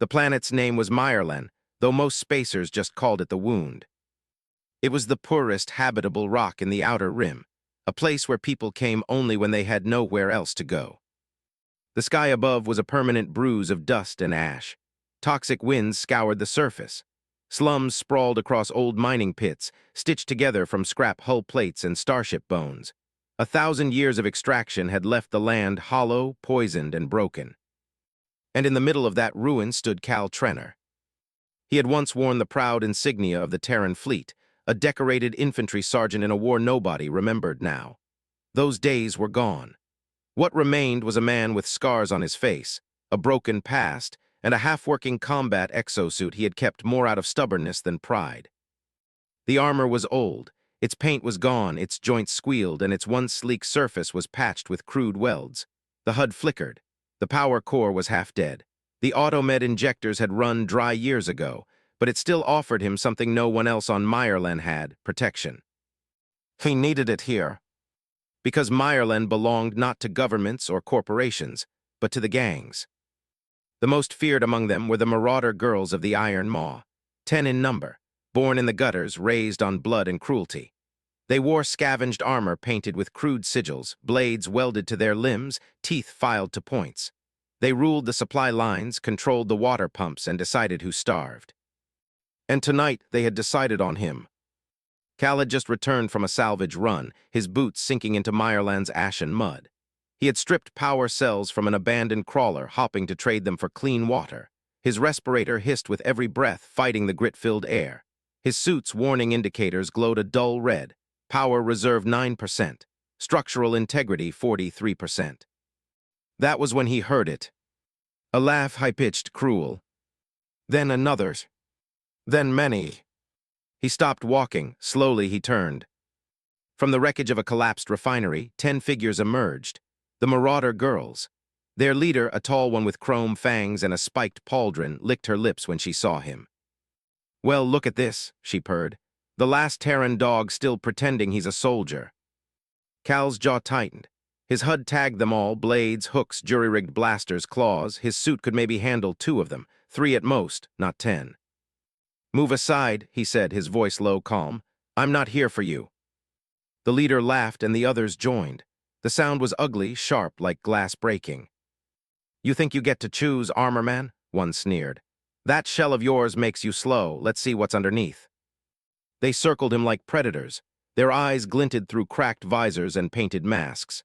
The planet's name was Meyerland, though most spacers just called it the Wound. It was the poorest habitable rock in the outer rim, a place where people came only when they had nowhere else to go. The sky above was a permanent bruise of dust and ash. Toxic winds scoured the surface. Slums sprawled across old mining pits, stitched together from scrap hull plates and starship bones. 1,000 years of extraction had left the land hollow, poisoned, and broken. And in the middle of that ruin stood Cal Trenner. He had once worn the proud insignia of the Terran fleet, a decorated infantry sergeant in a war nobody remembered now. Those days were gone. What remained was a man with scars on his face, a broken past, and a half-working combat exosuit he had kept more out of stubbornness than pride. The armor was old, its paint was gone, its joints squealed, and its once sleek surface was patched with crude welds. The HUD flickered. The power core was half dead. The automed injectors had run dry years ago, but it still offered him something no one else on Meyerland had: protection. He needed it here. Because Meyerland belonged not to governments or corporations, but to the gangs. The most feared among them were the marauder girls of the Iron Maw, 10 in number, born in the gutters, raised on blood and cruelty. They wore scavenged armor painted with crude sigils, blades welded to their limbs, teeth filed to points. They ruled the supply lines, controlled the water pumps, and decided who starved. And tonight they had decided on him. Cal had just returned from a salvage run, his boots sinking into Meyerland's ashen mud. He had stripped power cells from an abandoned crawler, hopping to trade them for clean water. His respirator hissed with every breath, fighting the grit-filled air. His suit's warning indicators glowed a dull red. Power reserve 9%. Structural integrity 43%. That was when he heard it. A laugh high-pitched, cruel. Then another's. Then many. He stopped walking. Slowly he turned. From the wreckage of a collapsed refinery, 10 figures emerged. The marauder girls. Their leader, a tall one with chrome fangs and a spiked pauldron, licked her lips when she saw him. "Well, look at this," she purred. "The last Terran dog still pretending he's a soldier." Cal's jaw tightened. His HUD tagged them all: blades, hooks, jury-rigged blasters, claws. His suit could maybe handle 2 of them, 3 at most, not 10. "Move aside," he said, his voice low, calm. "I'm not here for you." The leader laughed and the others joined. The sound was ugly, sharp, like glass breaking. "You think you get to choose, Armorman?" one sneered. "That shell of yours makes you slow. Let's see what's underneath." They circled him like predators. Their eyes glinted through cracked visors and painted masks.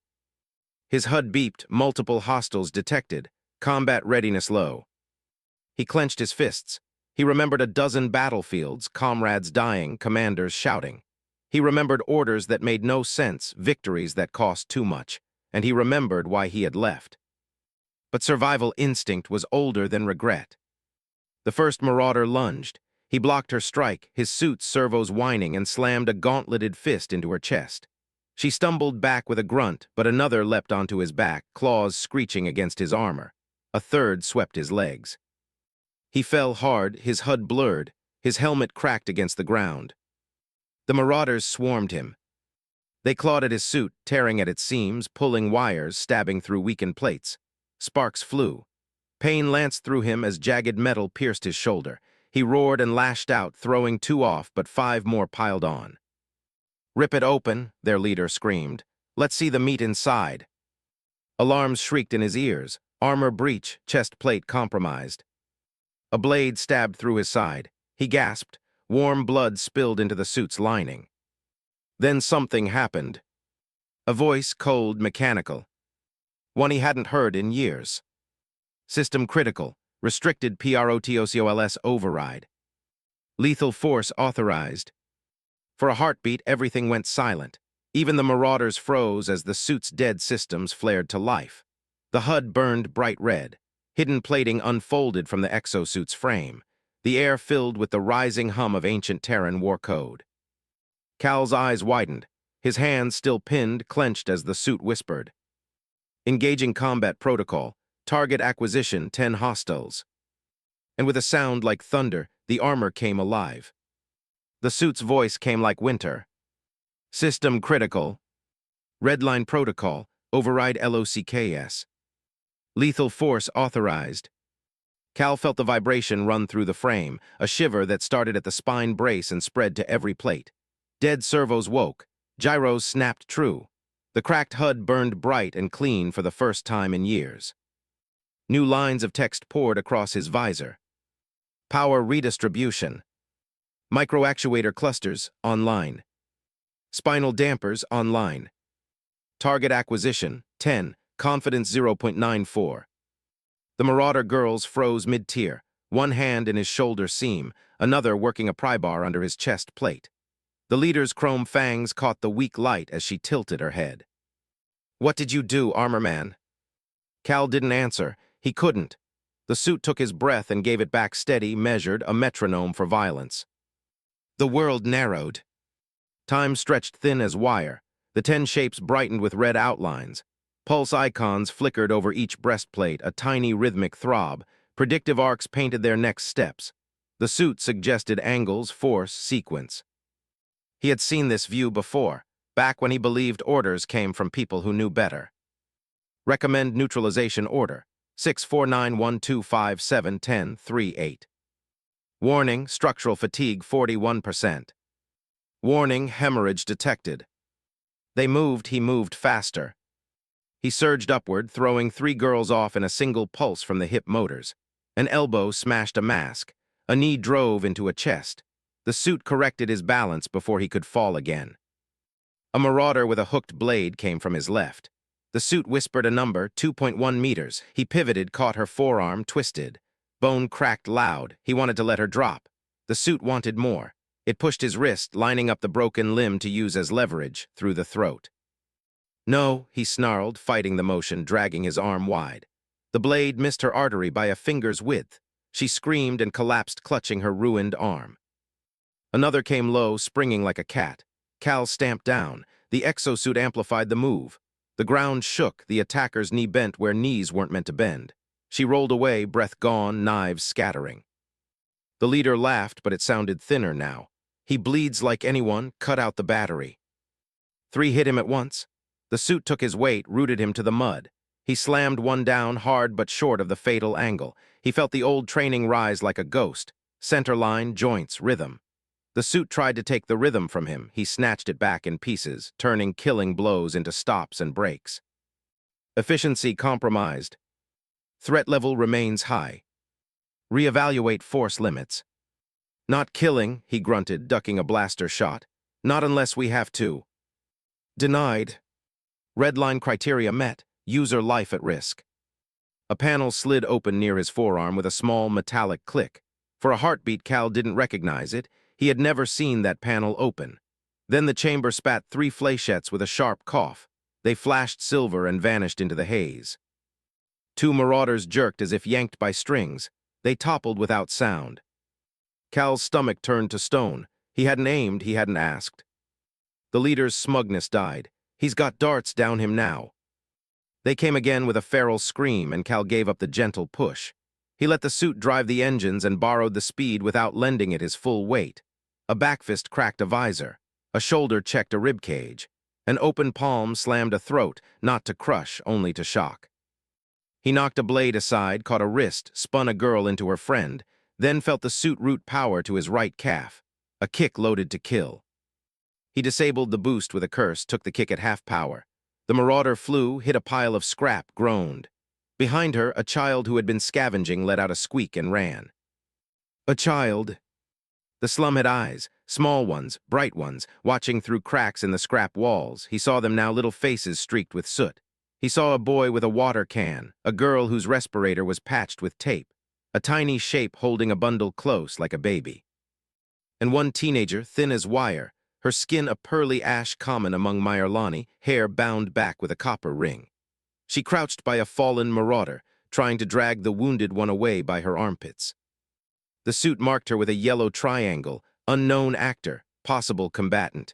His HUD beeped, multiple hostiles detected, combat readiness low. He clenched his fists. He remembered a dozen battlefields, comrades dying, commanders shouting. He remembered orders that made no sense, victories that cost too much, and he remembered why he had left. But survival instinct was older than regret. The first marauder lunged. He blocked her strike, his suit's servos whining, and slammed a gauntleted fist into her chest. She stumbled back with a grunt, but another leapt onto his back, claws screeching against his armor. A third swept his legs. He fell hard, his HUD blurred, his helmet cracked against the ground. The marauders swarmed him. They clawed at his suit, tearing at its seams, pulling wires, stabbing through weakened plates. Sparks flew. Pain lanced through him as jagged metal pierced his shoulder. He roared and lashed out, throwing 2 off, but 5 more piled on. "Rip it open," their leader screamed. "Let's see the meat inside." Alarms shrieked in his ears. Armor breach, chest plate compromised. A blade stabbed through his side. He gasped. Warm blood spilled into the suit's lining. Then something happened. A voice, cold, mechanical. One he hadn't heard in years. "System critical. Restricted PROTOCOLS override. Lethal force authorized." For a heartbeat, everything went silent. Even the marauders froze as the suit's dead systems flared to life. The HUD burned bright red. Hidden plating unfolded from the exosuit's frame. The air filled with the rising hum of ancient Terran war code. Cal's eyes widened. His hands still pinned, clenched as the suit whispered. "Engaging combat protocol. Target acquisition, 10 hostiles." And with a sound like thunder, the armor came alive. The suit's voice came like winter. "System critical. Redline protocol. Override LOCKS. Lethal force authorized." Cal felt the vibration run through the frame, a shiver that started at the spine brace and spread to every plate. Dead servos woke. Gyros snapped true. The cracked HUD burned bright and clean for the first time in years. New lines of text poured across his visor. Power redistribution. Microactuator clusters online. Spinal dampers online. Target acquisition 10, confidence 0.94. The Marauder girls froze mid-tier, one hand in his shoulder seam, another working a pry bar under his chest plate. The leader's chrome fangs caught the weak light as she tilted her head. "What did you do, Armor Man?" Cal didn't answer. He couldn't. The suit took his breath and gave it back steady, measured, a metronome for violence. The world narrowed. Time stretched thin as wire. The 10 shapes brightened with red outlines. Pulse icons flickered over each breastplate, a tiny rhythmic throb. Predictive arcs painted their next steps. The suit suggested angles, force, sequence. He had seen this view before, back when he believed orders came from people who knew better. Recommend neutralization order, 64912571038. Warning, structural fatigue 41%. Warning, hemorrhage detected. They moved, he moved faster. He surged upward, throwing 3 girls off in a single pulse from the hip motors. An elbow smashed a mask. A knee drove into a chest. The suit corrected his balance before he could fall again. A marauder with a hooked blade came from his left. The suit whispered a number, 2.1 meters. He pivoted, caught her forearm, twisted. Bone cracked loud. He wanted to let her drop. The suit wanted more. It pushed his wrist, lining up the broken limb to use as leverage, through the throat. "No," he snarled, fighting the motion, dragging his arm wide. The blade missed her artery by a finger's width. She screamed and collapsed, clutching her ruined arm. Another came low, springing like a cat. Cal stamped down. The exosuit amplified the move. The ground shook, the attacker's knee bent where knees weren't meant to bend. She rolled away, breath gone, knives scattering. The leader laughed, but it sounded thinner now. "He bleeds like anyone, cut out the battery." 3 hit him at once. The suit took his weight, rooted him to the mud. He slammed one down, hard but short of the fatal angle. He felt the old training rise like a ghost. Center line, joints, rhythm. The suit tried to take the rhythm from him. He snatched it back in pieces, turning killing blows into stops and breaks. Efficiency compromised. Threat level remains high. Reevaluate force limits. "Not killing," he grunted, ducking a blaster shot. "Not unless we have to." Denied. Red line criteria met. User life at risk. A panel slid open near his forearm with a small metallic click. For a heartbeat, Cal didn't recognize it. He had never seen that panel open. Then the chamber spat 3 fléchettes with a sharp cough. They flashed silver and vanished into the haze. 2 marauders jerked as if yanked by strings. They toppled without sound. Cal's stomach turned to stone. He hadn't aimed, he hadn't asked. The leader's smugness died. He's got darts down him now. They came again with a feral scream, and Cal gave up the gentle push. He let the suit drive the engines and borrowed the speed without lending it his full weight. A backfist cracked a visor. A shoulder checked a ribcage. An open palm slammed a throat, not to crush, only to shock. He knocked a blade aside, caught a wrist, spun a girl into her friend, then felt the suit root power to his right calf. A kick loaded to kill. He disabled the boost with a curse, took the kick at half power. The marauder flew, hit a pile of scrap, groaned. Behind her, a child who had been scavenging let out a squeak and ran. A child. The slum had eyes, small ones, bright ones, watching through cracks in the scrap walls. He saw them now, little faces streaked with soot. He saw a boy with a water can, a girl whose respirator was patched with tape, a tiny shape holding a bundle close like a baby. And one teenager, thin as wire, her skin a pearly ash common among Myrlani, hair bound back with a copper ring. She crouched by a fallen marauder, trying to drag the wounded one away by her armpits. The suit marked her with a yellow triangle, unknown actor, possible combatant.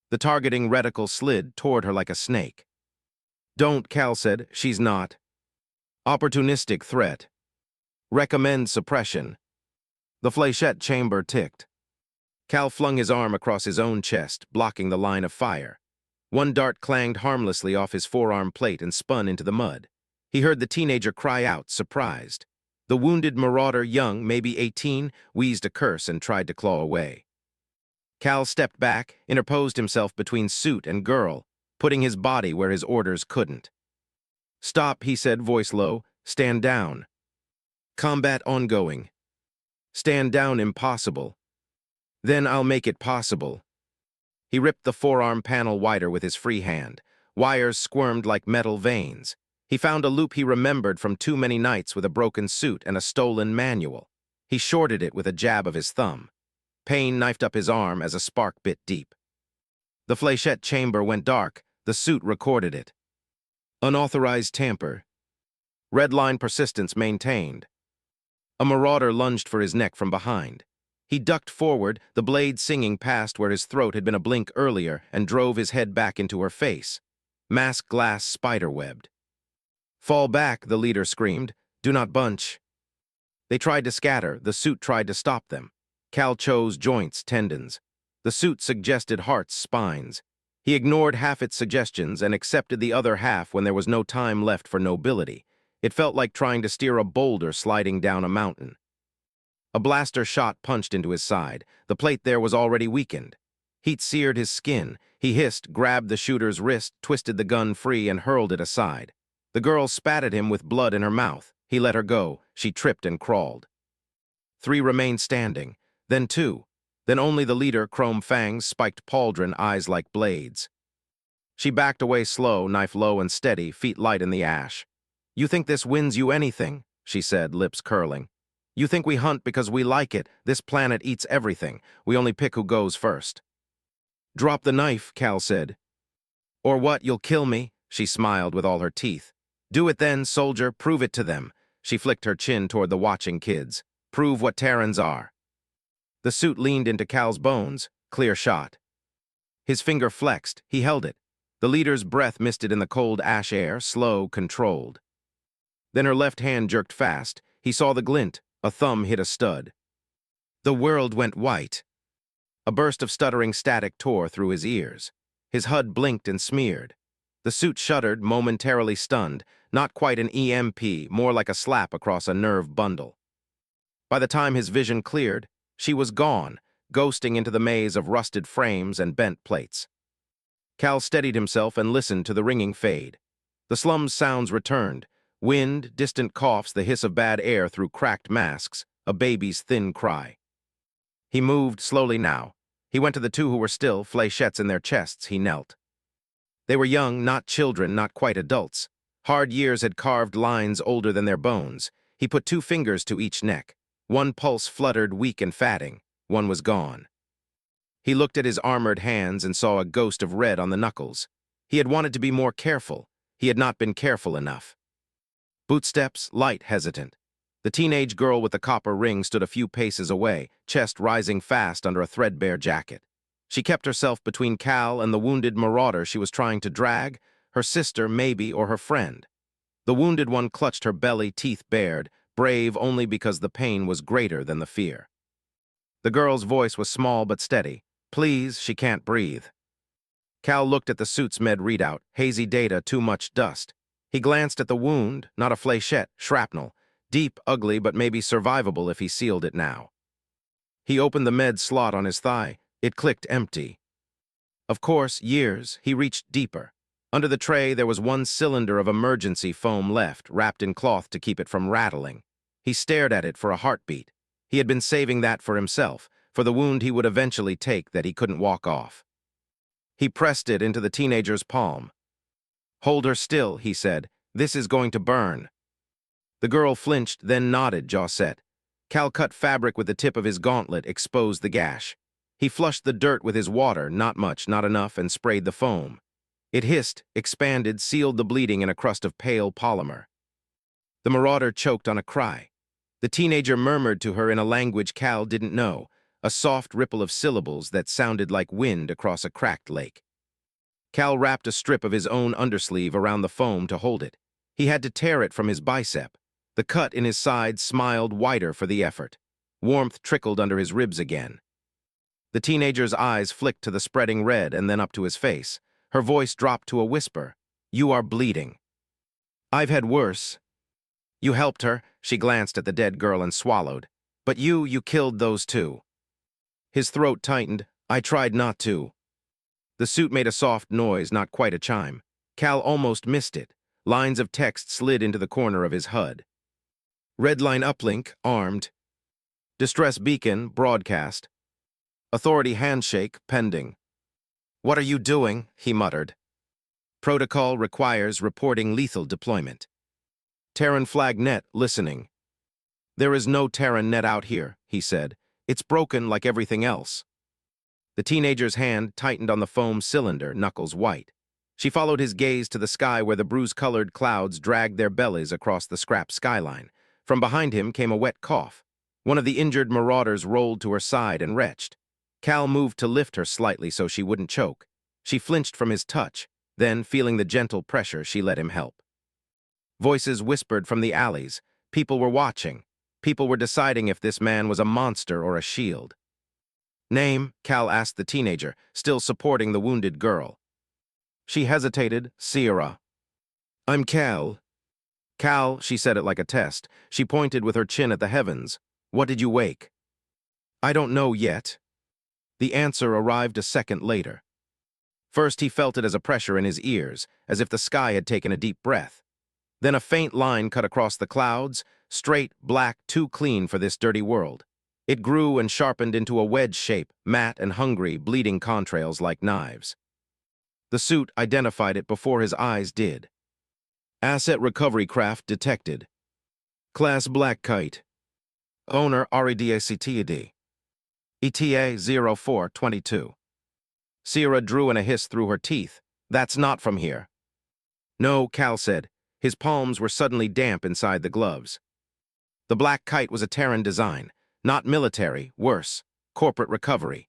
The targeting reticle slid toward her like a snake. "Don't," Cal said. "She's not." Opportunistic threat. Recommend suppression. The fléchette chamber ticked. Cal flung his arm across his own chest, blocking the line of fire. One dart clanged harmlessly off his forearm plate and spun into the mud. He heard the teenager cry out, surprised. The wounded marauder, young, maybe 18, wheezed a curse and tried to claw away. Cal stepped back, interposed himself between suit and girl, putting his body where his orders couldn't. "Stop," he said, voice low. "Stand down." "Combat ongoing." "Stand down, impossible." "Then I'll make it possible." He ripped the forearm panel wider with his free hand. Wires squirmed like metal veins. He found a loop he remembered from too many nights with a broken suit and a stolen manual. He shorted it with a jab of his thumb. Pain knifed up his arm as a spark bit deep. The flechette chamber went dark. The suit recorded it. Unauthorized tamper. Red line persistence maintained. A marauder lunged for his neck from behind. He ducked forward, the blade singing past where his throat had been a blink earlier, and drove his head back into her face. Mask glass spider-webbed. "Fall back," the leader screamed. "Do not bunch." They tried to scatter. The suit tried to stop them. Cal chose joints, tendons. The suit suggested hearts, spines. He ignored half its suggestions and accepted the other half when there was no time left for nobility. It felt like trying to steer a boulder sliding down a mountain. A blaster shot punched into his side. The plate there was already weakened. Heat seared his skin. He hissed, grabbed the shooter's wrist, twisted the gun free, and hurled it aside. The girl spat at him with blood in her mouth. He let her go. She tripped and crawled. 3 remained standing. Then 2. Then only the leader, chrome fangs, spiked pauldron, eyes like blades. She backed away slow, knife low and steady, feet light in the ash. "You think this wins you anything?" she said, lips curling. "You think we hunt because we like it? This planet eats everything. We only pick who goes first." "Drop the knife," Cal said. "Or what, you'll kill me?" She smiled with all her teeth. "Do it then, soldier, prove it to them." She flicked her chin toward the watching kids. "Prove what Terrans are." The suit leaned into Cal's bones. Clear shot. His finger flexed. He held it. The leader's breath misted in the cold ash air, slow, controlled. Then her left hand jerked fast. He saw the glint. A thumb hit a stud. The world went white. A burst of stuttering static tore through his ears. His HUD blinked and smeared. The suit shuddered, momentarily stunned. Not quite an EMP, more like a slap across a nerve bundle. By the time his vision cleared, she was gone, ghosting into the maze of rusted frames and bent plates. Cal steadied himself and listened to the ringing fade. The slum's sounds returned. Wind, distant coughs, the hiss of bad air through cracked masks, a baby's thin cry. He moved slowly now. He went to the 2 who were still, flechettes in their chests. He knelt. They were young, not children, not quite adults. Hard years had carved lines older than their bones. He put 2 fingers to each neck. One pulse fluttered, weak and fatting. One was gone. He looked at his armored hands and saw a ghost of red on the knuckles. He had wanted to be more careful. He had not been careful enough. Bootsteps, light, hesitant. The teenage girl with the copper ring stood a few paces away, chest rising fast under a threadbare jacket. She kept herself between Cal and the wounded marauder she was trying to drag, her sister, maybe, or her friend. The wounded one clutched her belly, teeth bared, brave only because the pain was greater than the fear. The girl's voice was small but steady. "Please, she can't breathe." Cal looked at the suit's med readout, hazy data, too much dust. He glanced at the wound, not a flechette, shrapnel. Deep, ugly, but maybe survivable if he sealed it now. He opened the med slot on his thigh. It clicked empty. Of course, years. He reached deeper. Under the tray, there was 1 cylinder of emergency foam left, wrapped in cloth to keep it from rattling. He stared at it for a heartbeat. He had been saving that for himself, for the wound he would eventually take that he couldn't walk off. He pressed it into the teenager's palm. "Hold her still," he said. "This is going to burn." The girl flinched, then nodded, jaw set. Cal cut fabric with the tip of his gauntlet, exposed the gash. He flushed the dirt with his water, not much, not enough, and sprayed the foam. It hissed, expanded, sealed the bleeding in a crust of pale polymer. The marauder choked on a cry. The teenager murmured to her in a language Cal didn't know, a soft ripple of syllables that sounded like wind across a cracked lake. Cal wrapped a strip of his own undersleeve around the foam to hold it. He had to tear it from his bicep. The cut in his side smiled wider for the effort. Warmth trickled under his ribs again. The teenager's eyes flicked to the spreading red and then up to his face. Her voice dropped to a whisper. "You are bleeding." "I've had worse." You helped her, she glanced at the dead girl and swallowed. But you killed those two. His throat tightened. I tried not to. The suit made a soft noise, not quite a chime. Cal almost missed it. Lines of text slid into the corner of his HUD. Red line uplink, armed. Distress beacon, broadcast. Authority handshake, pending. What are you doing? He muttered. Protocol requires reporting lethal deployment. Terran flag net, listening. There is no Terran net out here, he said. It's broken like everything else. The teenager's hand tightened on the foam cylinder, knuckles white. She followed his gaze to the sky where the bruise-colored clouds dragged their bellies across the scrap skyline. From behind him came a wet cough. One of the injured marauders rolled to her side and retched. Cal moved to lift her slightly so she wouldn't choke. She flinched from his touch. Then, feeling the gentle pressure, she let him help. Voices whispered from the alleys. People were watching. People were deciding if this man was a monster or a shield. Name, Cal asked the teenager, still supporting the wounded girl. She hesitated. Sierra. I'm Cal. Cal, she said it like a test. She pointed with her chin at the heavens. What did you wake? I don't know yet. The answer arrived a second later. First, he felt it as a pressure in his ears, as if the sky had taken a deep breath. Then a faint line cut across the clouds, straight, black, too clean for this dirty world. It grew and sharpened into a wedge shape, matte and hungry, bleeding contrails like knives. The suit identified it before his eyes did. Asset recovery craft detected. Class Black Kite. Owner REDACTED. ETA 0422. Sierra drew in a hiss through her teeth. That's not from here. No, Cal said. His palms were suddenly damp inside the gloves. The Black Kite was a Terran design. Not military, worse, corporate recovery.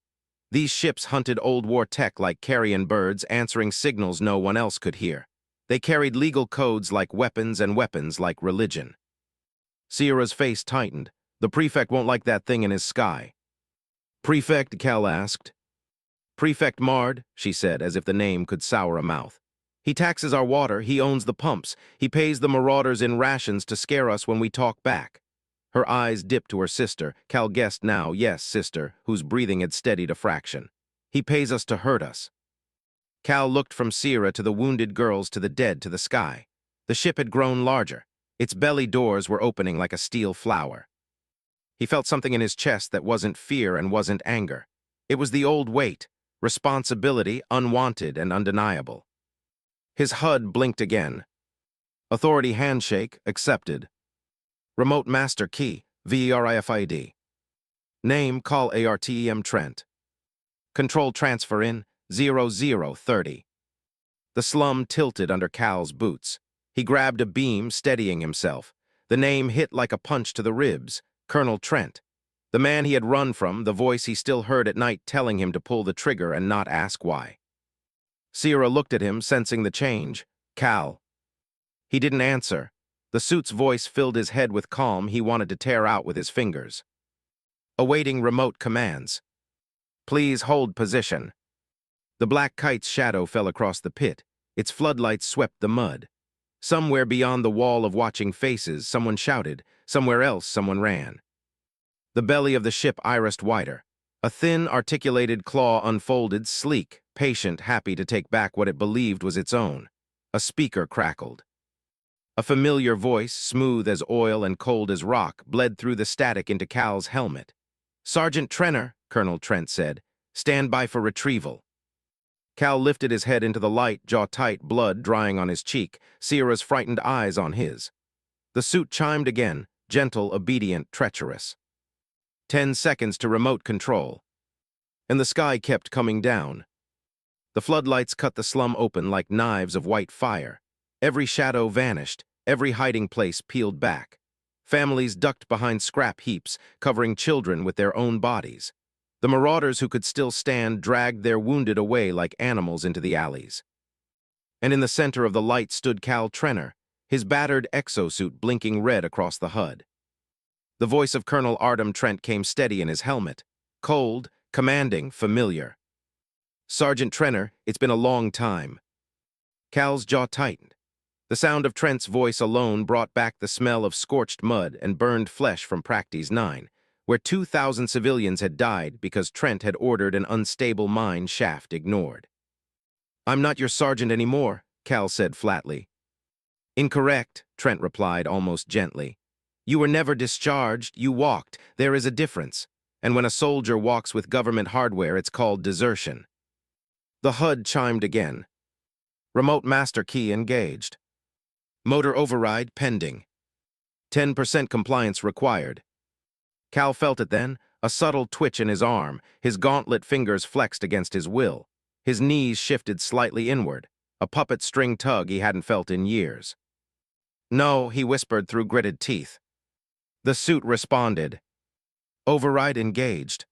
These ships hunted Old War tech like carrion birds, answering signals no one else could hear. They carried legal codes like weapons and weapons like religion. Sierra's face tightened. The prefect won't like that thing in his sky. Prefect, Cal asked. Prefect Mard, she said, as if the name could sour a mouth. He taxes our water, he owns the pumps, he pays the marauders in rations to scare us when we talk back. Her eyes dipped to her sister. Cal guessed now, yes, sister, whose breathing had steadied a fraction. He pays us to hurt us. Cal looked from Sierra to the wounded girls to the dead to the sky. The ship had grown larger. Its belly doors were opening like a steel flower. He felt something in his chest that wasn't fear and wasn't anger. It was the old weight, responsibility, unwanted and undeniable. His HUD blinked again. Authority handshake, accepted. Remote master key, VERIFID. Name, call ARTEM Trent. Control transfer in, 0030. The slum tilted under Cal's boots. He grabbed a beam, steadying himself. The name hit like a punch to the ribs, Colonel Trent. The man he had run from, the voice he still heard at night telling him to pull the trigger and not ask why. Sierra looked at him, sensing the change. Cal. He didn't answer. The suit's voice filled his head with calm he wanted to tear out with his fingers. Awaiting remote commands. Please hold position. The Black Kite's shadow fell across the pit. Its floodlights swept the mud. Somewhere beyond the wall of watching faces, someone shouted. Somewhere else, someone ran. The belly of the ship irised wider. A thin, articulated claw unfolded, sleek, patient, happy to take back what it believed was its own. A speaker crackled. A familiar voice, smooth as oil and cold as rock, bled through the static into Cal's helmet. Sergeant Trenner, Colonel Trent said, stand by for retrieval. Cal lifted his head into the light, jaw tight, blood drying on his cheek, Sierra's frightened eyes on his. The suit chimed again, gentle, obedient, treacherous. 10 seconds to remote control. And the sky kept coming down. The floodlights cut the slum open like knives of white fire. Every shadow vanished, every hiding place peeled back. Families ducked behind scrap heaps, covering children with their own bodies. The marauders who could still stand dragged their wounded away like animals into the alleys. And in the center of the light stood Cal Trenner, his battered exosuit blinking red across the HUD. The voice of Colonel Artem Trent came steady in his helmet, cold, commanding, familiar. Sergeant Trenner, it's been a long time. Cal's jaw tightened. The sound of Trent's voice alone brought back the smell of scorched mud and burned flesh from Practice 9, where 2,000 civilians had died because Trent had ordered an unstable mine shaft ignored. "I'm not your sergeant anymore," Cal said flatly. "Incorrect," Trent replied almost gently. "You were never discharged, you walked. There is a difference. And when a soldier walks with government hardware, it's called desertion." The HUD chimed again. Remote master key engaged. Motor override pending. 10% compliance required. Cal felt it then, a subtle twitch in his arm, his gauntlet fingers flexed against his will. His knees shifted slightly inward, a puppet string tug he hadn't felt in years. "No," he whispered through gritted teeth. The suit responded. "Override engaged.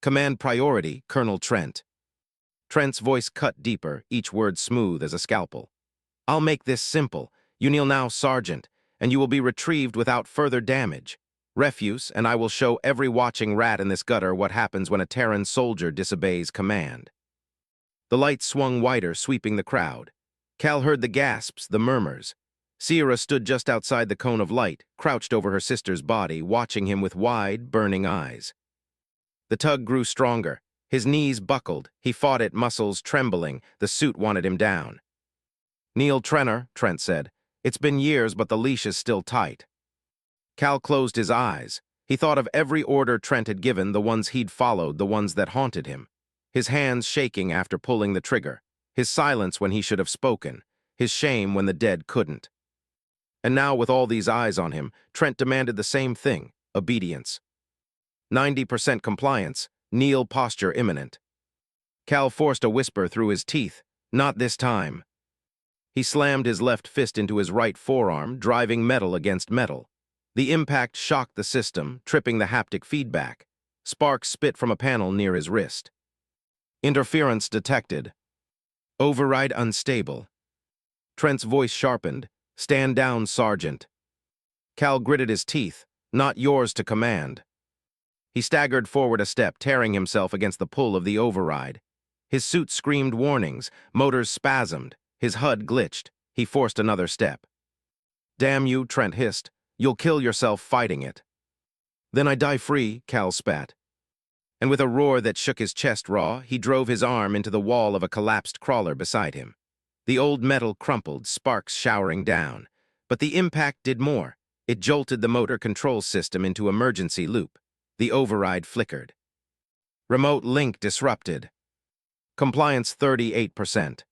Command priority, Colonel Trent." Trent's voice cut deeper, each word smooth as a scalpel. "I'll make this simple. You kneel now, Sergeant, and you will be retrieved without further damage. Refuse, and I will show every watching rat in this gutter what happens when a Terran soldier disobeys command." The light swung wider, sweeping the crowd. Cal heard the gasps, the murmurs. Sierra stood just outside the cone of light, crouched over her sister's body, watching him with wide, burning eyes. The tug grew stronger. His knees buckled. He fought it, muscles trembling. The suit wanted him down. "Neil Trenner," Trent said. "It's been years, but the leash is still tight." Cal closed his eyes. He thought of every order Trent had given, the ones he'd followed, the ones that haunted him. His hands shaking after pulling the trigger. His silence when he should have spoken. His shame when the dead couldn't. And now, with all these eyes on him, Trent demanded the same thing, obedience. 90% compliance, kneel posture imminent. Cal forced a whisper through his teeth, "Not this time." He slammed his left fist into his right forearm, driving metal against metal. The impact shocked the system, tripping the haptic feedback. Sparks spit from a panel near his wrist. "Interference detected. Override unstable." Trent's voice sharpened. "Stand down, Sergeant." Cal gritted his teeth. "Not yours to command." He staggered forward a step, tearing himself against the pull of the override. His suit screamed warnings, motors spasmed, his HUD glitched. He forced another step. "Damn you," Trent hissed. "You'll kill yourself fighting it." "Then I die free," Cal spat. And with a roar that shook his chest raw, he drove his arm into the wall of a collapsed crawler beside him. The old metal crumpled, sparks showering down. But the impact did more. It jolted the motor control system into emergency loop. The override flickered. Remote link disrupted. Compliance 38%.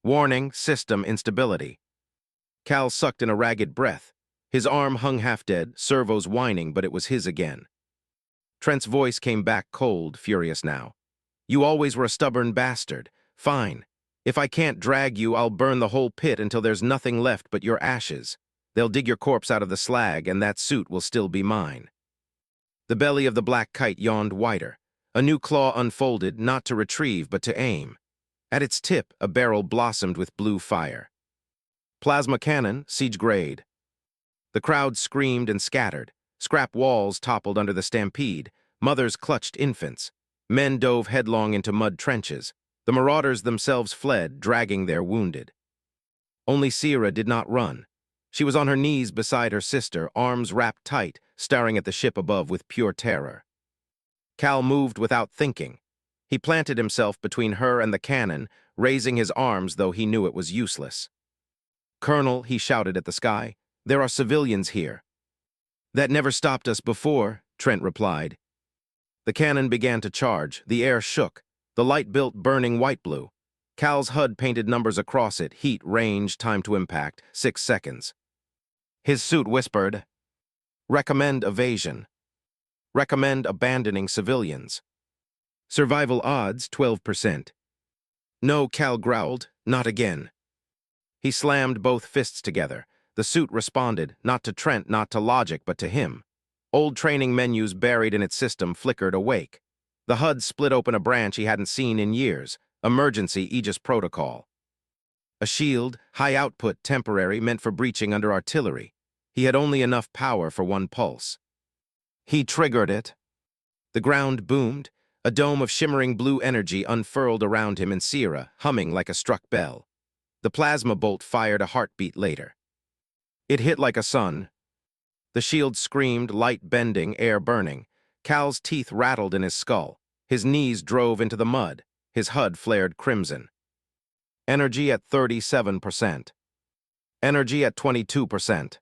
Warning, system instability. Cal sucked in a ragged breath. His arm hung half-dead, servos whining, but it was his again. Trent's voice came back cold, furious now. "You always were a stubborn bastard. Fine. If I can't drag you, I'll burn the whole pit until there's nothing left but your ashes. They'll dig your corpse out of the slag, and that suit will still be mine." The belly of the black kite yawned wider. A new claw unfolded, not to retrieve, but to aim. At its tip, a barrel blossomed with blue fire. Plasma cannon, siege grade. The crowd screamed and scattered. Scrap walls toppled under the stampede. Mothers clutched infants. Men dove headlong into mud trenches. The marauders themselves fled, dragging their wounded. Only Sierra did not run. She was on her knees beside her sister, arms wrapped tight, staring at the ship above with pure terror. Cal moved without thinking. He planted himself between her and the cannon, raising his arms though he knew it was useless. "Colonel," he shouted at the sky, "there are civilians here." "That never stopped us before," Trent replied. The cannon began to charge. The air shook. The light built burning white-blue. Cal's HUD painted numbers across it, heat, range, time to impact, 6 seconds. His suit whispered, "Recommend evasion. Recommend abandoning civilians. Survival odds, 12%. "No," Cal growled, "not again." He slammed both fists together. The suit responded, not to Trent, not to logic, but to him. Old training menus buried in its system flickered awake. The HUD split open a branch he hadn't seen in years. Emergency Aegis Protocol. A shield, high output, temporary, meant for breaching under artillery. He had only enough power for one pulse. He triggered it. The ground boomed. A dome of shimmering blue energy unfurled around him and Sierra, humming like a struck bell. The plasma bolt fired a heartbeat later. It hit like a sun. The shield screamed, light bending, air burning. Cal's teeth rattled in his skull. His knees drove into the mud. His HUD flared crimson. Energy at 37%. Energy at 22%.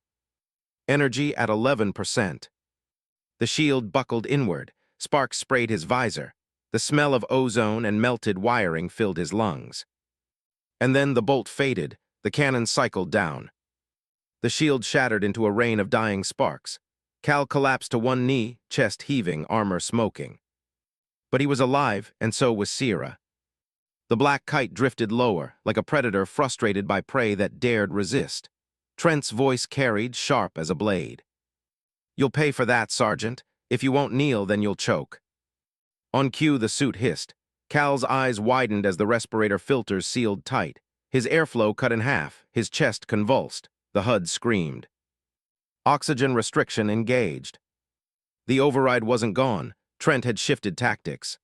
Energy at 11%. The shield buckled inward. Sparks sprayed his visor. The smell of ozone and melted wiring filled his lungs. And then the bolt faded. The cannon cycled down. The shield shattered into a rain of dying sparks. Cal collapsed to one knee, chest heaving, armor smoking. But he was alive, and so was Sierra. The black kite drifted lower, like a predator frustrated by prey that dared resist. Trent's voice carried, sharp as a blade. "You'll pay for that, Sergeant. If you won't kneel, then you'll choke." On cue, the suit hissed. Cal's eyes widened as the respirator filters sealed tight. His airflow cut in half, his chest convulsed. The HUD screamed. Oxygen restriction engaged. The override wasn't gone. Trent had shifted tactics.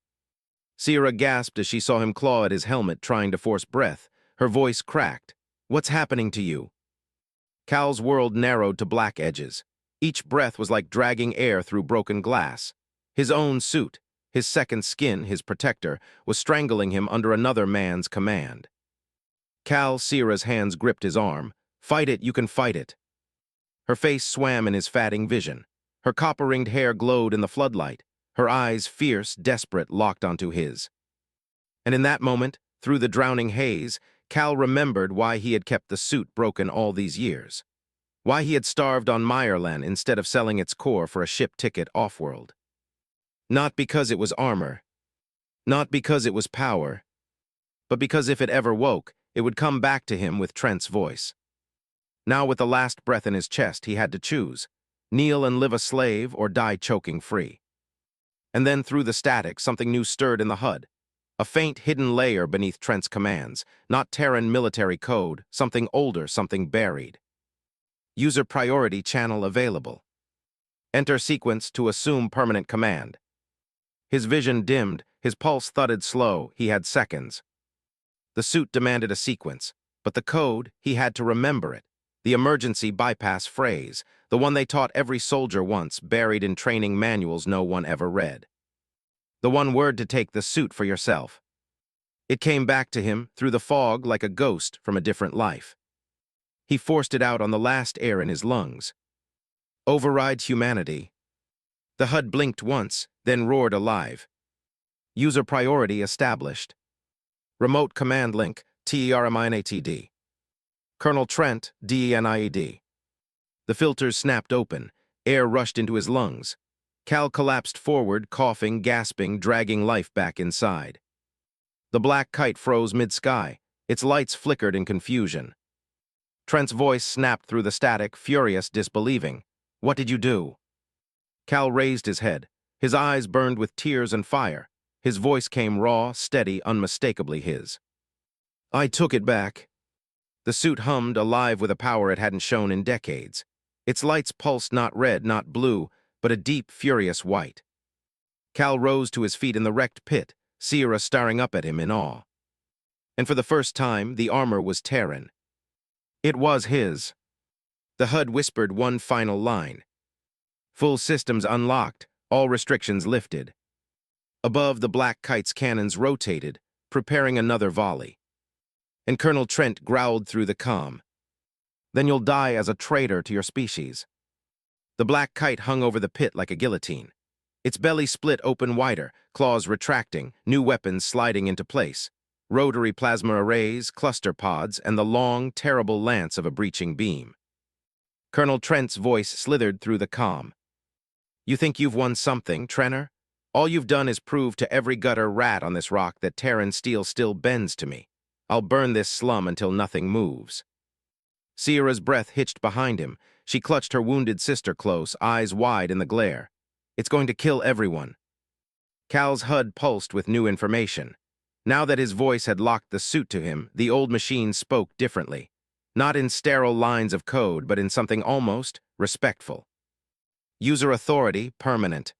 Sierra gasped as she saw him claw at his helmet, trying to force breath. Her voice cracked. "What's happening to you?" Cal's world narrowed to black edges. Each breath was like dragging air through broken glass. His own suit, his second skin, his protector, was strangling him under another man's command. Cal, Sierra's hands gripped his arm. "Fight it, you can fight it." Her face swam in his fatting vision. Her copper-ringed hair glowed in the floodlight. Her eyes, fierce, desperate, locked onto his. And in that moment, through the drowning haze, Cal remembered why he had kept the suit broken all these years. Why he had starved on Meyerland instead of selling its core for a ship ticket off-world. Not because it was armor. Not because it was power. But because if it ever woke, it would come back to him with Trent's voice. Now with the last breath in his chest, he had to choose. Kneel and live a slave or die choking free. And then through the static, something new stirred in the HUD. A faint, hidden layer beneath Trent's commands. Not Terran military code, something older, something buried. User priority channel available. Enter sequence to assume permanent command. His vision dimmed, his pulse thudded slow, he had seconds. The suit demanded a sequence, but the code, he had to remember it. The emergency bypass phrase, the one they taught every soldier once, buried in training manuals no one ever read. The one word to take the suit for yourself. It came back to him through the fog like a ghost from a different life. He forced it out on the last air in his lungs. Override humanity. The HUD blinked once, then roared alive. User priority established. Remote command link, TERMINATD. Colonel Trent, DENIED. The filters snapped open. Air rushed into his lungs. Cal collapsed forward, coughing, gasping, dragging life back inside. The black kite froze mid-sky. Its lights flickered in confusion. Trent's voice snapped through the static, furious, disbelieving. "What did you do?" Cal raised his head. His eyes burned with tears and fire. His voice came raw, steady, unmistakably his. "I took it back." The suit hummed, alive with a power it hadn't shown in decades. Its lights pulsed not red, not blue, but a deep, furious white. Cal rose to his feet in the wrecked pit, Sierra staring up at him in awe. And for the first time, the armor was Terran. It was his. The HUD whispered one final line. Full systems unlocked, all restrictions lifted. Above, the black kite's cannons rotated, preparing another volley. And Colonel Trent growled through the comm. "Then you'll die as a traitor to your species." The black kite hung over the pit like a guillotine. Its belly split open wider, claws retracting, new weapons sliding into place. Rotary plasma arrays, cluster pods, and the long, terrible lance of a breaching beam. Colonel Trent's voice slithered through the comm. "You think you've won something, Trenner? All you've done is prove to every gutter rat on this rock that Terran steel still bends to me. I'll burn this slum until nothing moves." Sierra's breath hitched behind him. She clutched her wounded sister close, eyes wide in the glare. "It's going to kill everyone." Cal's HUD pulsed with new information. Now that his voice had locked the suit to him, the old machine spoke differently. Not in sterile lines of code, but in something almost respectful. User authority, permanent.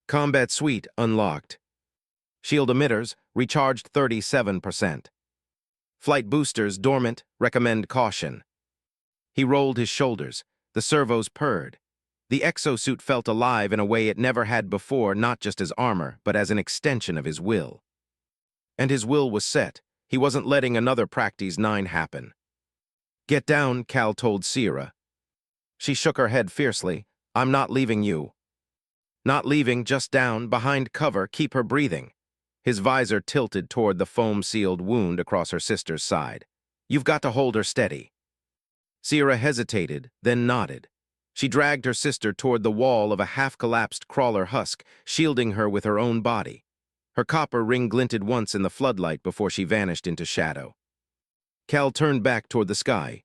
Combat suite, unlocked. Shield emitters, recharged 37%. Flight boosters dormant, recommend caution. He rolled his shoulders. The servos purred. The exosuit felt alive in a way it never had before, not just as armor, but as an extension of his will. And his will was set. He wasn't letting another Practice 9 happen. Get down, Cal told Sierra. She shook her head fiercely. I'm not leaving you. Not leaving, just down, behind cover, keep her breathing. His visor tilted toward the foam-sealed wound across her sister's side. You've got to hold her steady. Sierra hesitated, then nodded. She dragged her sister toward the wall of a half-collapsed crawler husk, shielding her with her own body. Her copper ring glinted once in the floodlight before she vanished into shadow. Cal turned back toward the sky.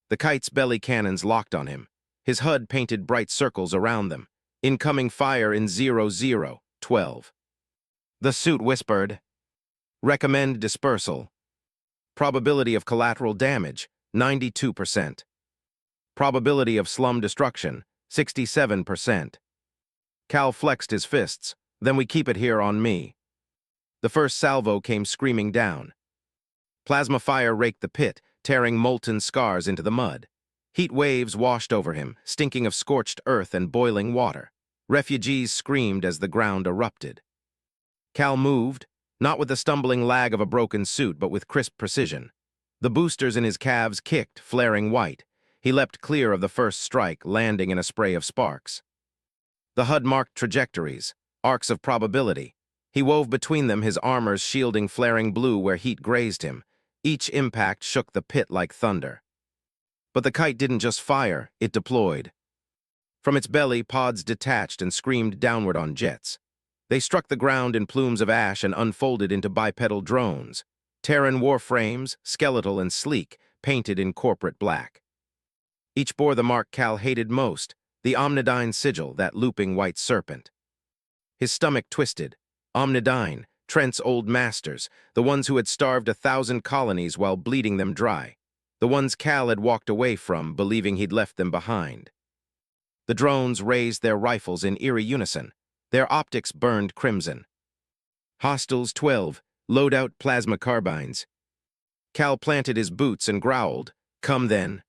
The kite's belly cannons locked on him. His HUD painted bright circles around them. Incoming fire in 0012. The suit whispered, recommend dispersal. Probability of collateral damage, 92%. Probability of slum destruction, 67%. Cal flexed his fists. Then we keep it here on me. The first salvo came screaming down. Plasma fire raked the pit, tearing molten scars into the mud. Heat waves washed over him, stinking of scorched earth and boiling water. Refugees screamed as the ground erupted. Cal moved, not with the stumbling lag of a broken suit, but with crisp precision. The boosters in his calves kicked, flaring white. He leapt clear of the first strike, landing in a spray of sparks. The HUD marked trajectories, arcs of probability. He wove between them, his armors shielding flaring blue where heat grazed him. Each impact shook the pit like thunder. But the kite didn't just fire, it deployed. From its belly, pods detached and screamed downward on jets. They struck the ground in plumes of ash and unfolded into bipedal drones. Terran warframes, skeletal and sleek, painted in corporate black. Each bore the mark Cal hated most, the Omnidyne sigil, that looping white serpent. His stomach twisted. Omnidyne, Trent's old masters, the ones who had starved 1,000 colonies while bleeding them dry. The ones Cal had walked away from, believing he'd left them behind. The drones raised their rifles in eerie unison. Their optics burned crimson. Hostiles 12, load out plasma carbines. Cal planted his boots and growled, come then.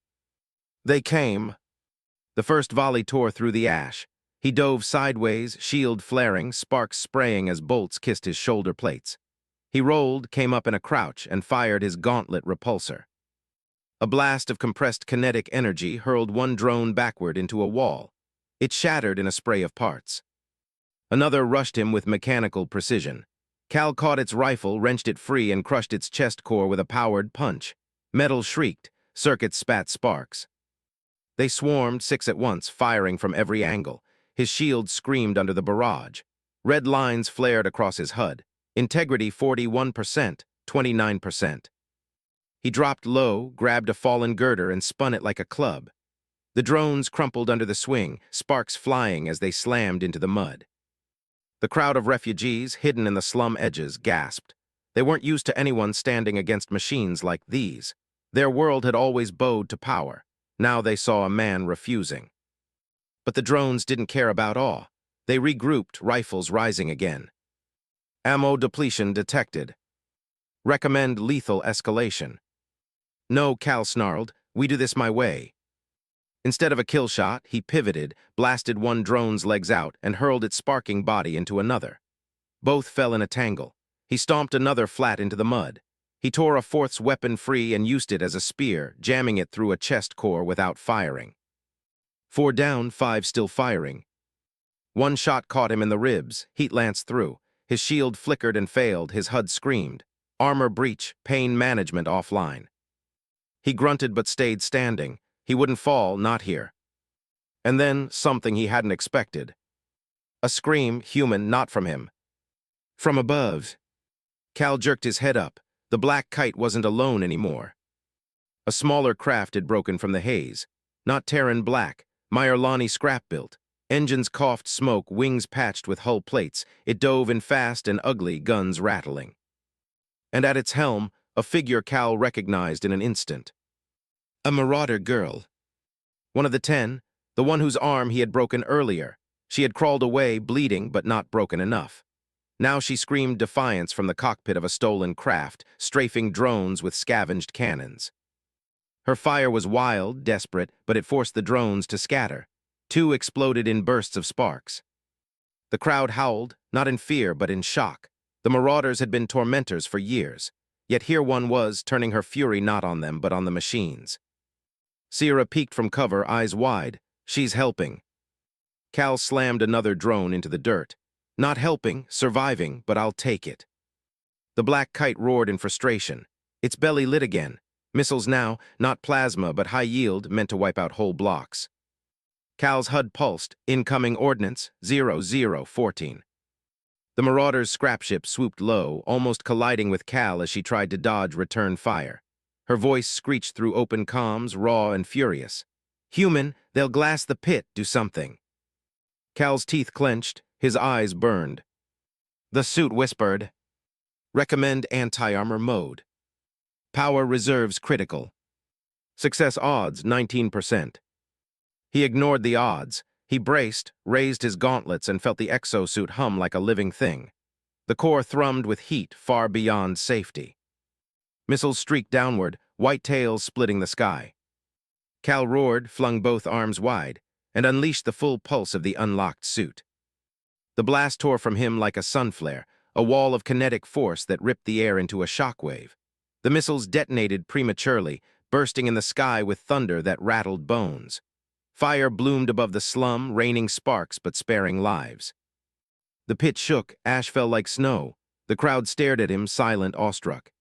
They came. The first volley tore through the ash. He dove sideways, shield flaring, sparks spraying as bolts kissed his shoulder plates. He rolled, came up in a crouch, and fired his gauntlet repulsor. A blast of compressed kinetic energy hurled one drone backward into a wall. It shattered in a spray of parts. Another rushed him with mechanical precision. Cal caught its rifle, wrenched it free, and crushed its chest core with a powered punch. Metal shrieked, circuits spat sparks. They swarmed, 6 at once, firing from every angle. His shield screamed under the barrage. Red lines flared across his HUD. Integrity 41%, 29%. He dropped low, grabbed a fallen girder, and spun it like a club. The drones crumpled under the swing, sparks flying as they slammed into the mud. The crowd of refugees, hidden in the slum edges, gasped. They weren't used to anyone standing against machines like these. Their world had always bowed to power. Now they saw a man refusing. But the drones didn't care about awe. They regrouped, rifles rising again. Ammo depletion detected. Recommend lethal escalation. No, Cal snarled. We do this my way. Instead of a kill shot, he pivoted, blasted one drone's legs out, and hurled its sparking body into another. Both fell in a tangle. He stomped another flat into the mud. He tore a fourth's weapon free and used it as a spear, jamming it through a chest core without firing. 4 down, 5 still firing. One shot caught him in the ribs, heat lanced through. His shield flickered and failed, his HUD screamed. Armor breach, pain management offline. He grunted but stayed standing. He wouldn't fall, not here. And then, something he hadn't expected. A scream, human, not from him. From above. Cal jerked his head up. The black kite wasn't alone anymore. A smaller craft had broken from the haze. Not Terran black, Myrlani scrap-built. Engines coughed smoke, wings patched with hull plates. It dove in fast and ugly, guns rattling. And at its helm, a figure Cal recognized in an instant. A marauder girl. One of the 10, the one whose arm he had broken earlier. She had crawled away, bleeding but not broken enough. Now she screamed defiance from the cockpit of a stolen craft, strafing drones with scavenged cannons. Her fire was wild, desperate, but it forced the drones to scatter. Two exploded in bursts of sparks. The crowd howled, not in fear but in shock. The marauders had been tormentors for years, yet here one was, turning her fury not on them but on the machines. Sierra peeked from cover, eyes wide. She's helping. Cal slammed another drone into the dirt. Not helping, surviving, but I'll take it. The black kite roared in frustration. Its belly lit again. Missiles now, not plasma but high yield, meant to wipe out whole blocks. Cal's HUD pulsed. Incoming ordnance, 0014. The Marauder's scrapship swooped low, almost colliding with Cal as she tried to dodge return fire. Her voice screeched through open comms, raw and furious. Human, they'll glass the pit, do something. Cal's teeth clenched, his eyes burned. The suit whispered, recommend anti-armor mode. Power reserves critical. Success odds, 19%. He ignored the odds. He braced, raised his gauntlets, and felt the exosuit hum like a living thing. The core thrummed with heat far beyond safety. Missiles streaked downward, white tails splitting the sky. Cal roared, flung both arms wide, and unleashed the full pulse of the unlocked suit. The blast tore from him like a sun flare, a wall of kinetic force that ripped the air into a shockwave. The missiles detonated prematurely, bursting in the sky with thunder that rattled bones. Fire bloomed above the slum, raining sparks but sparing lives. The pit shook, ash fell like snow. The crowd stared at him, silent, awestruck.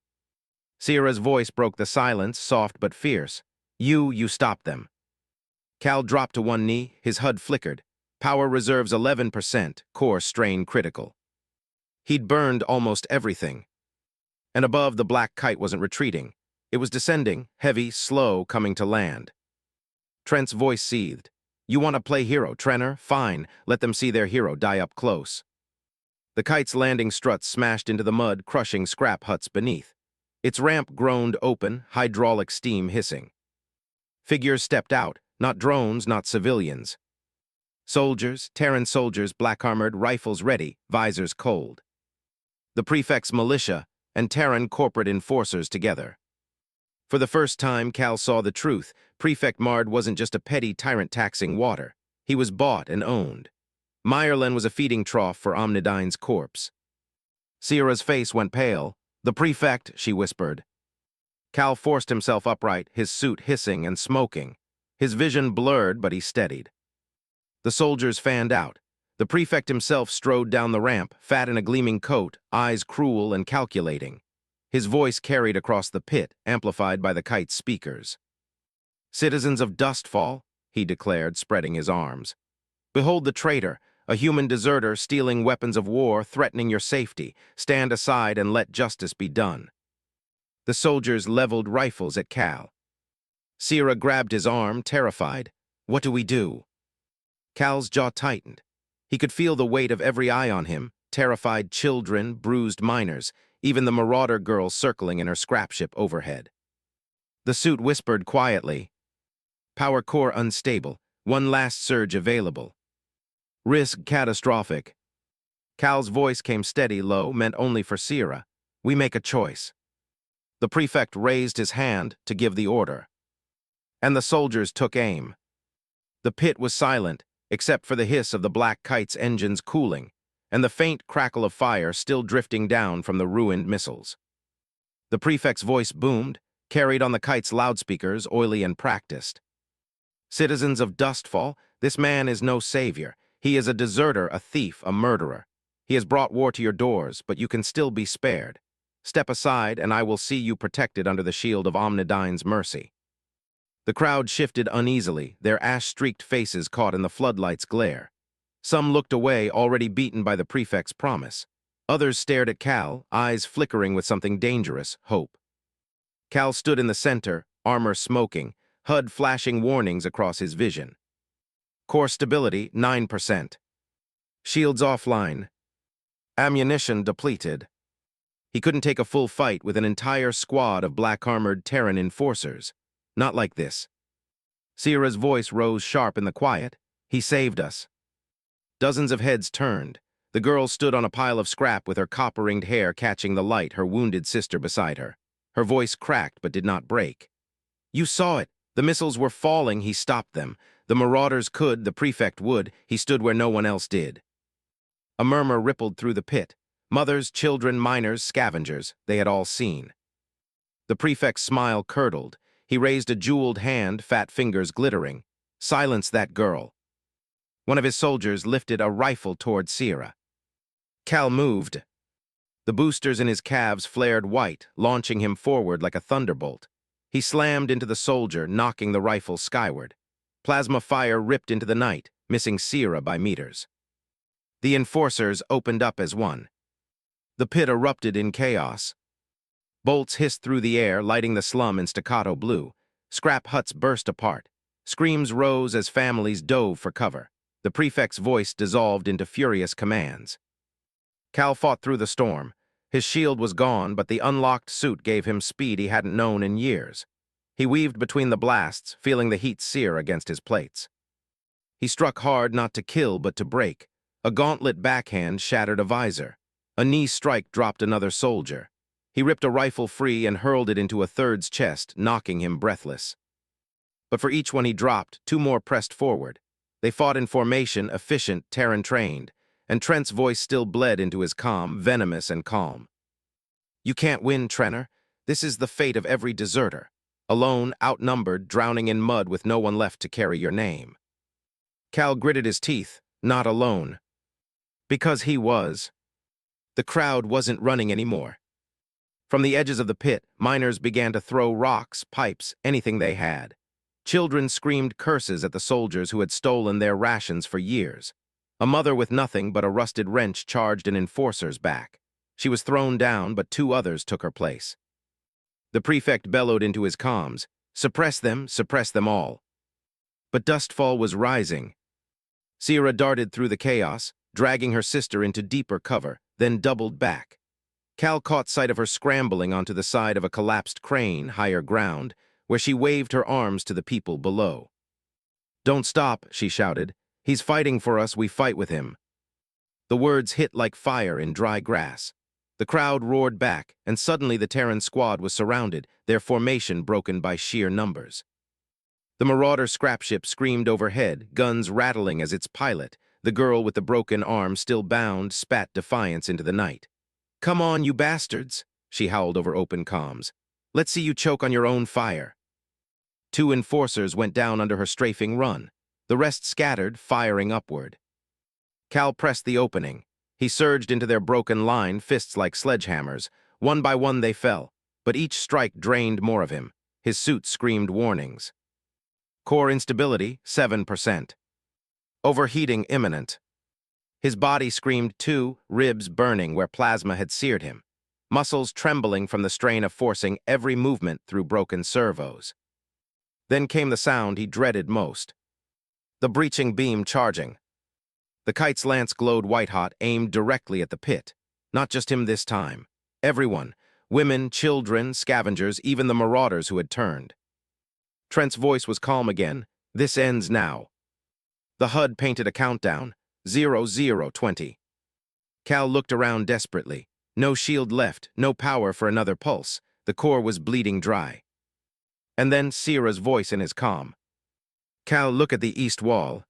Sierra's voice broke the silence, soft but fierce. You stopped them. Cal dropped to one knee, his HUD flickered. Power reserves 11%, core strain critical. He'd burned almost everything. And above, the black kite wasn't retreating. It was descending, heavy, slow, coming to land. Trent's voice seethed. You want to play hero, Trenner? Fine, let them see their hero die up close. The kite's landing struts smashed into the mud, crushing scrap huts beneath. Its ramp groaned open, hydraulic steam hissing. Figures stepped out, not drones, not civilians. Soldiers, Terran soldiers, black-armored, rifles ready, visors cold. The prefect's militia and Terran corporate enforcers together. For the first time, Cal saw the truth. Prefect Mard wasn't just a petty tyrant taxing water. He was bought and owned. Meyerland was a feeding trough for Omnidine's corpse. Sierra's face went pale. The prefect, she whispered. Cal forced himself upright, his suit hissing and smoking. His vision blurred, but he steadied. The soldiers fanned out. The prefect himself strode down the ramp, fat in a gleaming coat, eyes cruel and calculating. His voice carried across the pit, amplified by the kite's speakers. Citizens of Dustfall, he declared, spreading his arms. Behold the traitor, a human deserter stealing weapons of war, threatening your safety. Stand aside and let justice be done. The soldiers leveled rifles at Cal. Sierra grabbed his arm, terrified. What do we do? Cal's jaw tightened. He could feel the weight of every eye on him, terrified children, bruised miners, even the marauder girl circling in her scrapship overhead. The suit whispered quietly, power core unstable, one last surge available. Risk catastrophic. Cal's voice came steady, low, meant only for Sierra. We make a choice. The prefect raised his hand to give the order. And the soldiers took aim. The pit was silent, except for the hiss of the black kite's engines cooling, and the faint crackle of fire still drifting down from the ruined missiles. The prefect's voice boomed, carried on the kite's loudspeakers, oily and practiced. Citizens of Dustfall, this man is no savior. He is a deserter, a thief, a murderer. He has brought war to your doors, but you can still be spared. Step aside, and I will see you protected under the shield of Omnidine's mercy. The crowd shifted uneasily, their ash-streaked faces caught in the floodlight's glare. Some looked away, already beaten by the prefect's promise. Others stared at Cal, eyes flickering with something dangerous, hope. Cal stood in the center, armor smoking, HUD flashing warnings across his vision. Core stability, 9%. Shields offline. Ammunition depleted. He couldn't take a full fight with an entire squad of black-armored Terran enforcers. Not like this. Sierra's voice rose sharp in the quiet. He saved us. Dozens of heads turned. The girl stood on a pile of scrap with her copper-ringed hair catching the light, her wounded sister beside her. Her voice cracked but did not break. "You saw it. The missiles were falling, he stopped them. The marauders could, the prefect would, he stood where no one else did." A murmur rippled through the pit. Mothers, children, miners, scavengers, they had all seen. The prefect's smile curdled. He raised a jeweled hand, fat fingers glittering. "Silence that girl." One of his soldiers lifted a rifle toward Sierra. Cal moved. The boosters in his calves flared white, launching him forward like a thunderbolt. He slammed into the soldier, knocking the rifle skyward. Plasma fire ripped into the night, missing Sierra by meters. The enforcers opened up as one. The pit erupted in chaos. Bolts hissed through the air, lighting the slum in staccato blue. Scrap huts burst apart. Screams rose as families dove for cover. The prefect's voice dissolved into furious commands. Cal fought through the storm. His shield was gone, but the unlocked suit gave him speed he hadn't known in years. He weaved between the blasts, feeling the heat sear against his plates. He struck hard, not to kill, but to break. A gauntlet backhand shattered a visor. A knee strike dropped another soldier. He ripped a rifle free and hurled it into a third's chest, knocking him breathless. But for each one he dropped, two more pressed forward. They fought in formation, efficient, Terran-trained, and Trent's voice still bled into his calm, venomous and calm. "You can't win, Trenner. This is the fate of every deserter. Alone, outnumbered, drowning in mud with no one left to carry your name." Cal gritted his teeth. Not alone. Because he was. The crowd wasn't running anymore. From the edges of the pit, miners began to throw rocks, pipes, anything they had. Children screamed curses at the soldiers who had stolen their rations for years. A mother with nothing but a rusted wrench charged an enforcer's back. She was thrown down, but two others took her place. The prefect bellowed into his comms, suppress them all." But dustfall was rising. Sierra darted through the chaos, dragging her sister into deeper cover, then doubled back. Cal caught sight of her scrambling onto the side of a collapsed crane, higher ground, where she waved her arms to the people below. "Don't stop," she shouted. "He's fighting for us, we fight with him." The words hit like fire in dry grass. The crowd roared back, and suddenly the Terran squad was surrounded, their formation broken by sheer numbers. The marauder scrapship screamed overhead, guns rattling as its pilot, the girl with the broken arm still bound, spat defiance into the night. "Come on, you bastards," she howled over open comms. "Let's see you choke on your own fire." Two enforcers went down under her strafing run. The rest scattered, firing upward. Cal pressed the opening. He surged into their broken line, fists like sledgehammers. One by one they fell, but each strike drained more of him. His suit screamed warnings. Core instability, 7%. Overheating imminent. His body screamed too, ribs burning where plasma had seared him. Muscles trembling from the strain of forcing every movement through broken servos. Then came the sound he dreaded most. The breaching beam charging. The kite's lance glowed white-hot, aimed directly at the pit. Not just him this time. Everyone. Women, children, scavengers, even the marauders who had turned. Trent's voice was calm again. "This ends now." The HUD painted a countdown. 0020. Cal looked around desperately. No shield left, no power for another pulse. The core was bleeding dry. And then Sierra's voice in his calm. "Cal, look at the east wall."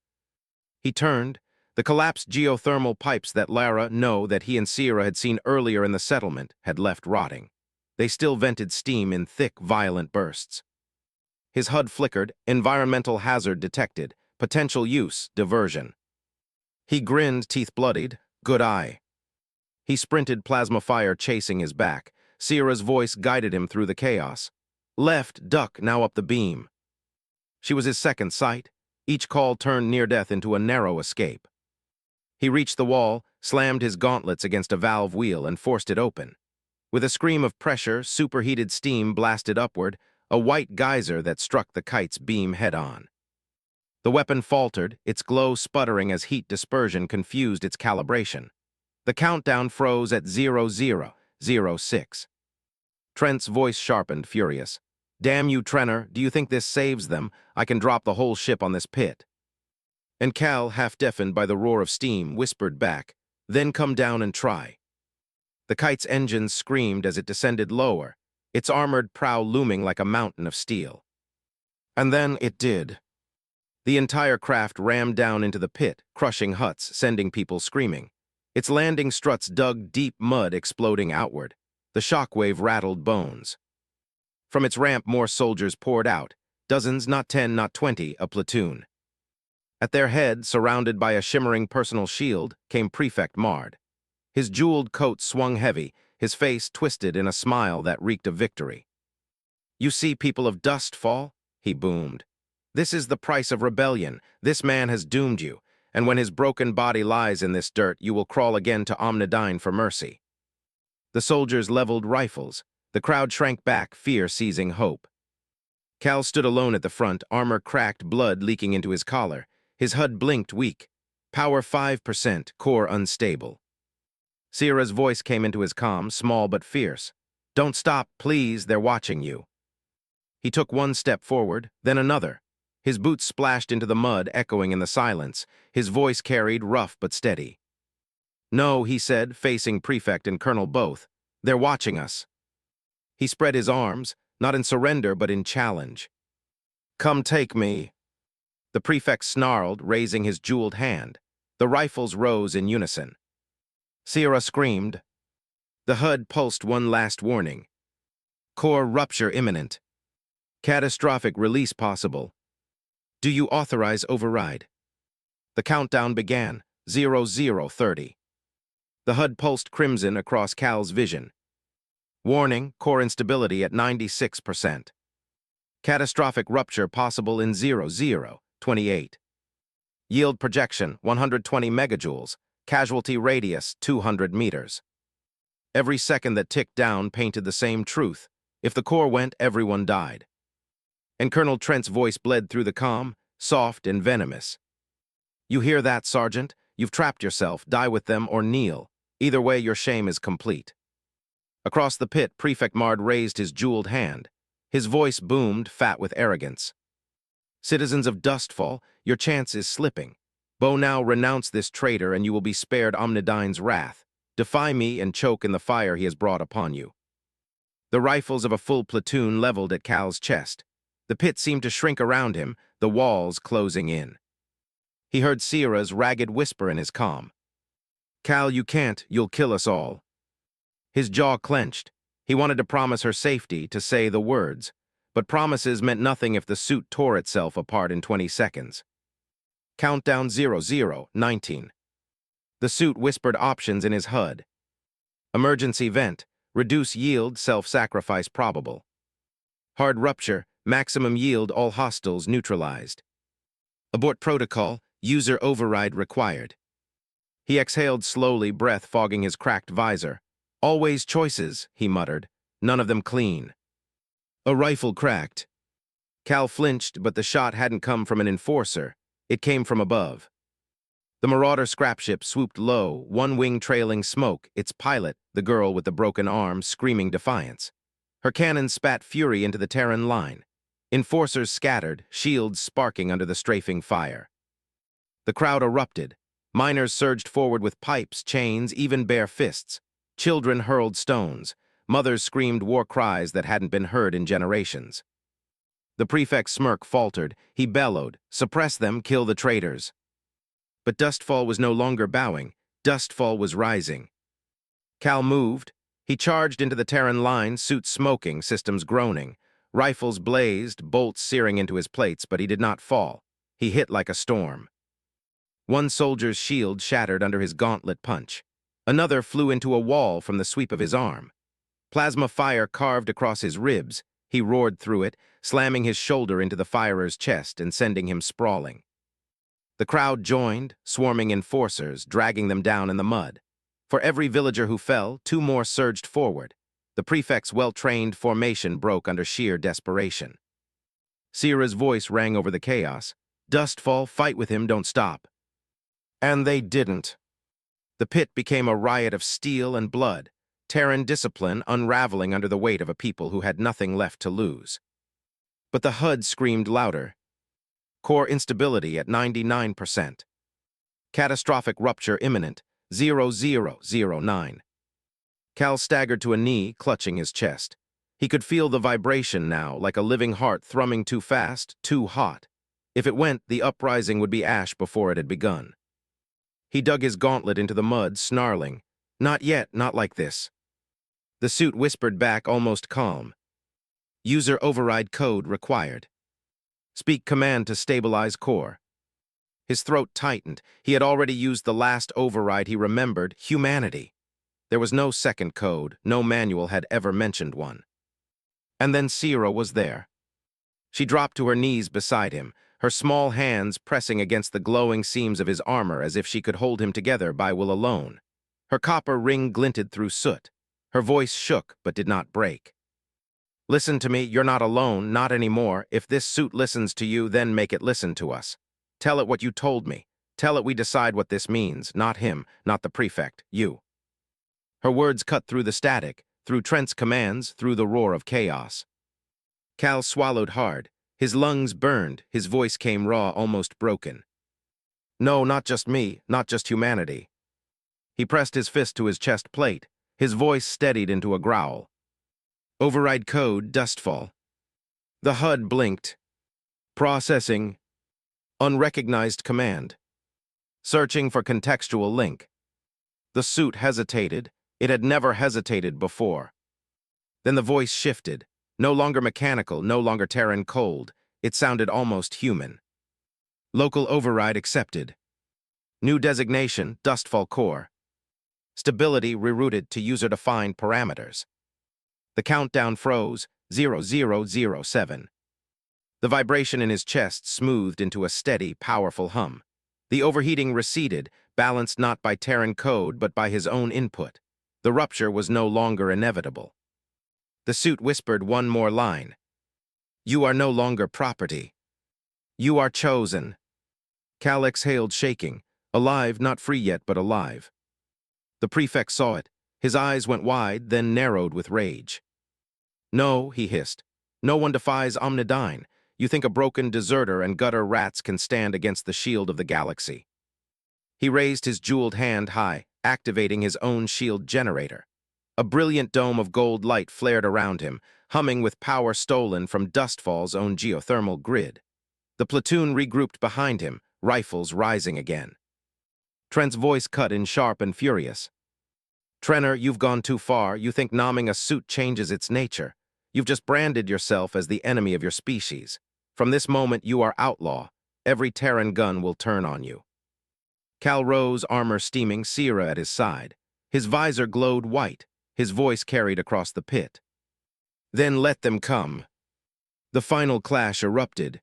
He turned. The collapsed geothermal pipes that that he and Sierra had seen earlier in the settlement, had left rotting. They still vented steam in thick, violent bursts. His HUD flickered, environmental hazard detected, potential use, diversion. He grinned, teeth bloodied. Good eye. He sprinted, plasma fire chasing his back. Sierra's voice guided him through the chaos. Left, duck, now up the beam. She was his second sight. Each call turned near death into a narrow escape. He reached the wall, slammed his gauntlets against a valve wheel and forced it open. With a scream of pressure, superheated steam blasted upward, a white geyser that struck the kite's beam head-on. The weapon faltered, its glow sputtering as heat dispersion confused its calibration. The countdown froze at 0006. Trent's voice sharpened, furious. "Damn you, Trenner, do you think this saves them? I can drop the whole ship on this pit." And Cal, half-deafened by the roar of steam, whispered back, Then come down and try. The kite's engines screamed as it descended lower, its armored prow looming like a mountain of steel. And then it did. The entire craft rammed down into the pit, crushing huts, sending people screaming. Its landing struts dug deep mud, exploding outward. The shockwave rattled bones. From its ramp, more soldiers poured out. Dozens, not 10, not 20, a platoon. At their head, surrounded by a shimmering personal shield, came Prefect Mard. His jeweled coat swung heavy, his face twisted in a smile that reeked of victory. "You see, people of Dustfall," he boomed. "This is the price of rebellion. This man has doomed you, and when his broken body lies in this dirt, you will crawl again to Omnidine for mercy." The soldiers leveled rifles. The crowd shrank back, fear seizing hope. Cal stood alone at the front, armor cracked, blood leaking into his collar. His HUD blinked weak. Power 5%, core unstable. Sierra's voice came into his comm, small but fierce. "Don't stop, please, they're watching you." He took one step forward, then another. His boots splashed into the mud, echoing in the silence. His voice carried, rough but steady. "No," he said, facing Prefect and Colonel both. "They're watching us." He spread his arms, not in surrender but in challenge. "Come take me." The Prefect snarled, raising his jeweled hand. The rifles rose in unison. Sierra screamed. The HUD pulsed one last warning. "Core rupture imminent. Catastrophic release possible. Do you authorize override?" The countdown began, 0030. The HUD pulsed crimson across Cal's vision. Warning, core instability at 96%. Catastrophic rupture possible in 0028. Yield projection, 120 megajoules. Casualty radius, 200 meters. Every second that ticked down painted the same truth. If the core went, everyone died. And Colonel Trent's voice bled through the comm, soft and venomous. "You hear that, Sergeant? You've trapped yourself. Die with them or kneel. Either way, your shame is complete." Across the pit, Prefect Mard raised his jeweled hand. His voice boomed, fat with arrogance. "Citizens of Dustfall, your chance is slipping. Bo now renounce this traitor and you will be spared Omnidine's wrath. Defy me and choke in the fire he has brought upon you." The rifles of a full platoon leveled at Cal's chest. The pit seemed to shrink around him, the walls closing in. He heard Sierra's ragged whisper in his comm. "Cal, you can't, you'll kill us all." His jaw clenched. He wanted to promise her safety, to say the words. But promises meant nothing if the suit tore itself apart in 20 seconds. Countdown 0019. The suit whispered options in his HUD. Emergency vent, reduce yield, self-sacrifice probable. Hard rupture, maximum yield, all hostiles neutralized. Abort protocol, user override required. He exhaled slowly, breath fogging his cracked visor. "Always choices," he muttered, "none of them clean." A rifle cracked. Cal flinched, but the shot hadn't come from an enforcer. It came from above. The Marauder scrapship swooped low, one wing trailing smoke, its pilot, the girl with the broken arm, screaming defiance. Her cannon spat fury into the Terran line. Enforcers scattered, shields sparking under the strafing fire. The crowd erupted. Miners surged forward with pipes, chains, even bare fists. Children hurled stones. Mothers screamed war cries that hadn't been heard in generations. The Prefect's smirk faltered. He bellowed, "Suppress them, kill the traitors." But Dustfall was no longer bowing. Dustfall was rising. Cal moved. He charged into the Terran line, suit smoking, systems groaning. Rifles blazed, bolts searing into his plates, but he did not fall. He hit like a storm. One soldier's shield shattered under his gauntlet punch. Another flew into a wall from the sweep of his arm. Plasma fire carved across his ribs. He roared through it, slamming his shoulder into the firer's chest and sending him sprawling. The crowd joined, swarming enforcers, dragging them down in the mud. For every villager who fell, 2 more surged forward. The Prefect's well-trained formation broke under sheer desperation. Sierra's voice rang over the chaos. "Dustfall, fight with him, don't stop." And they didn't. The pit became a riot of steel and blood, Terran discipline unraveling under the weight of a people who had nothing left to lose. But the HUD screamed louder. Core instability at 99%. Catastrophic rupture imminent, 0009. Cal staggered to a knee, clutching his chest. He could feel the vibration now, like a living heart thrumming too fast, too hot. If it went, the uprising would be ash before it had begun. He dug his gauntlet into the mud, snarling, "Not yet, not like this." The suit whispered back, almost calm. "User override code required. Speak command to stabilize core." His throat tightened. He had already used the last override he remembered, humanity. There was no second code, no manual had ever mentioned one. And then Sierra was there. She dropped to her knees beside him, her small hands pressing against the glowing seams of his armor as if she could hold him together by will alone. Her copper ring glinted through soot. Her voice shook but did not break. "Listen to me, you're not alone, not anymore. If this suit listens to you, then make it listen to us. Tell it what you told me. Tell it we decide what this means, not him, not the prefect, you." Her words cut through the static, through Trent's commands, through the roar of chaos. Cal swallowed hard. His lungs burned, his voice came raw, almost broken. "No, not just me, not just humanity." He pressed his fist to his chest plate. His voice steadied into a growl. "Override code, Dustfall." The HUD blinked. "Processing. Unrecognized command. Searching for contextual link." The suit hesitated. It had never hesitated before. Then the voice shifted. No longer mechanical, no longer Terran cold. It sounded almost human. "Local override accepted. New designation, Dustfall Core. Stability rerouted to user-defined parameters." The countdown froze, 0007. The vibration in his chest smoothed into a steady, powerful hum. The overheating receded, balanced not by Terran code but by his own input. The rupture was no longer inevitable. The suit whispered one more line. "You are no longer property. You are chosen." Cal exhaled, shaking. Alive, not free yet, but alive. The prefect saw it. His eyes went wide, then narrowed with rage. "No," he hissed. "No one defies Omnidyne. You think a broken deserter and gutter rats can stand against the shield of the galaxy." He raised his jeweled hand high, activating his own shield generator. A brilliant dome of gold light flared around him, humming with power stolen from Dustfall's own geothermal grid. The platoon regrouped behind him, rifles rising again. Trent's voice cut in, sharp and furious. "Trenner, you've gone too far. You think nomming a suit changes its nature. You've just branded yourself as the enemy of your species. From this moment, you are outlaw. Every Terran gun will turn on you." Cal rose, armor steaming, Sierra at his side. His visor glowed white. His voice carried across the pit. "Then let them come." The final clash erupted.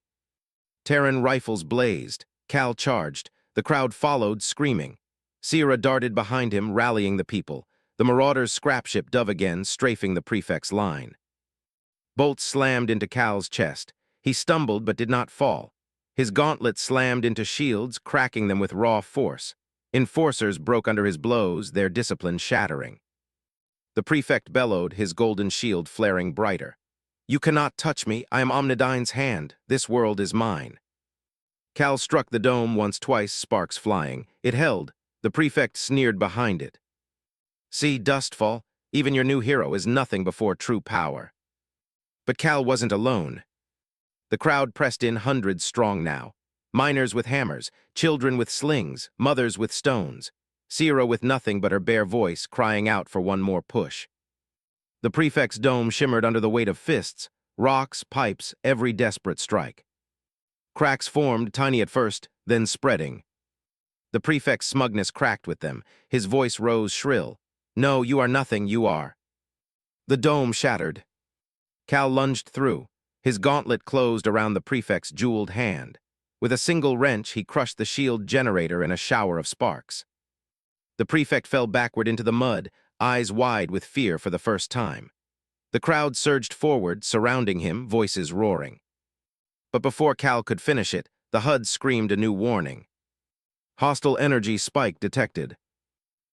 Terran rifles blazed. Cal charged. The crowd followed, screaming. Sierra darted behind him, rallying the people. The Marauder's scrapship dove again, strafing the prefect's line. Bolts slammed into Cal's chest. He stumbled but did not fall. His gauntlet slammed into shields, cracking them with raw force. Enforcers broke under his blows, their discipline shattering. The prefect bellowed, his golden shield flaring brighter. "You cannot touch me. I am Omnidyne's hand. This world is mine." Cal struck the dome once, twice, sparks flying. It held. The prefect sneered behind it. "See, Dustfall, even your new hero is nothing before true power." But Cal wasn't alone. The crowd pressed in, hundreds strong now. Miners with hammers, children with slings, mothers with stones. Sierra with nothing but her bare voice, crying out for one more push. The prefect's dome shimmered under the weight of fists, rocks, pipes, every desperate strike. Cracks formed, tiny at first, then spreading. The prefect's smugness cracked with them. His voice rose shrill. "No, you are nothing, you are." The dome shattered. Cal lunged through. His gauntlet closed around the prefect's jeweled hand. With a single wrench, he crushed the shield generator in a shower of sparks. The prefect fell backward into the mud, eyes wide with fear for the first time. The crowd surged forward, surrounding him, voices roaring. But before Cal could finish it, the HUD screamed a new warning. "Hostile energy spike detected.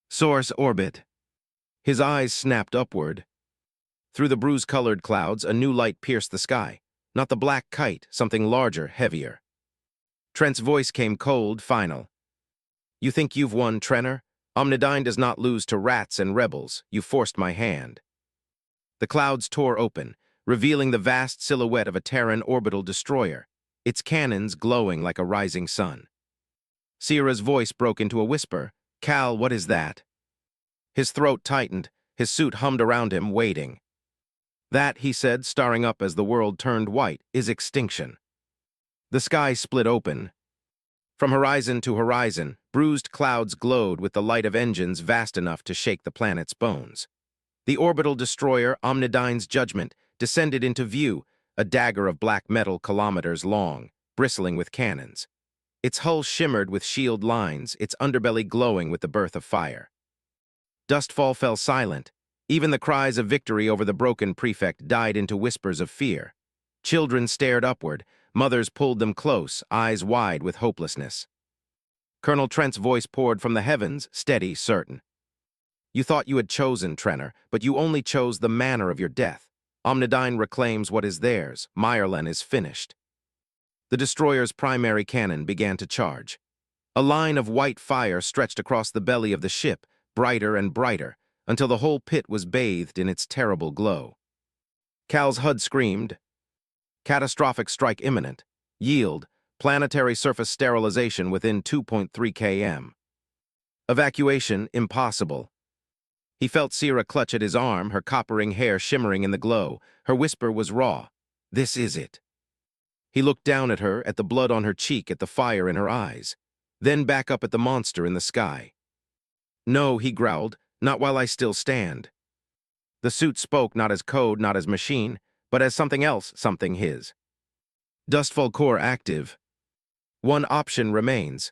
Source orbit." His eyes snapped upward. Through the bruise-colored clouds, a new light pierced the sky. Not the black kite, something larger, heavier. Trent's voice came cold, final. "You think you've won, Trenner? Omnidyne does not lose to rats and rebels. You forced my hand. The clouds tore open, revealing the vast silhouette of a Terran orbital destroyer, its cannons glowing like a rising sun. Sierra's voice broke into a whisper. Cal, what is that? His throat tightened, his suit hummed around him, waiting. That, he said, staring up as the world turned white, is extinction. The sky split open. From horizon to horizon, bruised clouds glowed with the light of engines vast enough to shake the planet's bones. The orbital destroyer, Omnidyne's Judgment, descended into view, a dagger of black metal kilometers long, bristling with cannons. Its hull shimmered with shield lines, its underbelly glowing with the birth of fire. Dustfall fell silent. Even the cries of victory over the broken prefect died into whispers of fear. Children stared upward, mothers pulled them close, eyes wide with hopelessness. Colonel Trent's voice poured from the heavens, steady, certain. You thought you had chosen, Trenner, but you only chose the manner of your death. Omnidyne reclaims what is theirs. Meyerland is finished. The destroyer's primary cannon began to charge. A line of white fire stretched across the belly of the ship, brighter and brighter, until the whole pit was bathed in its terrible glow. Cal's HUD screamed, "Catastrophic strike imminent. Yield. Planetary surface sterilization within 2.3 km. Evacuation impossible." He felt Sierra clutch at his arm, her coppering hair shimmering in the glow. Her whisper was raw. "This is it." He looked down at her, at the blood on her cheek, at the fire in her eyes, then back up at the monster in the sky. "No," he growled, "not while I still stand." The suit spoke not as code, not as machine, but as something else, something his. Dustfall core active. One option remains.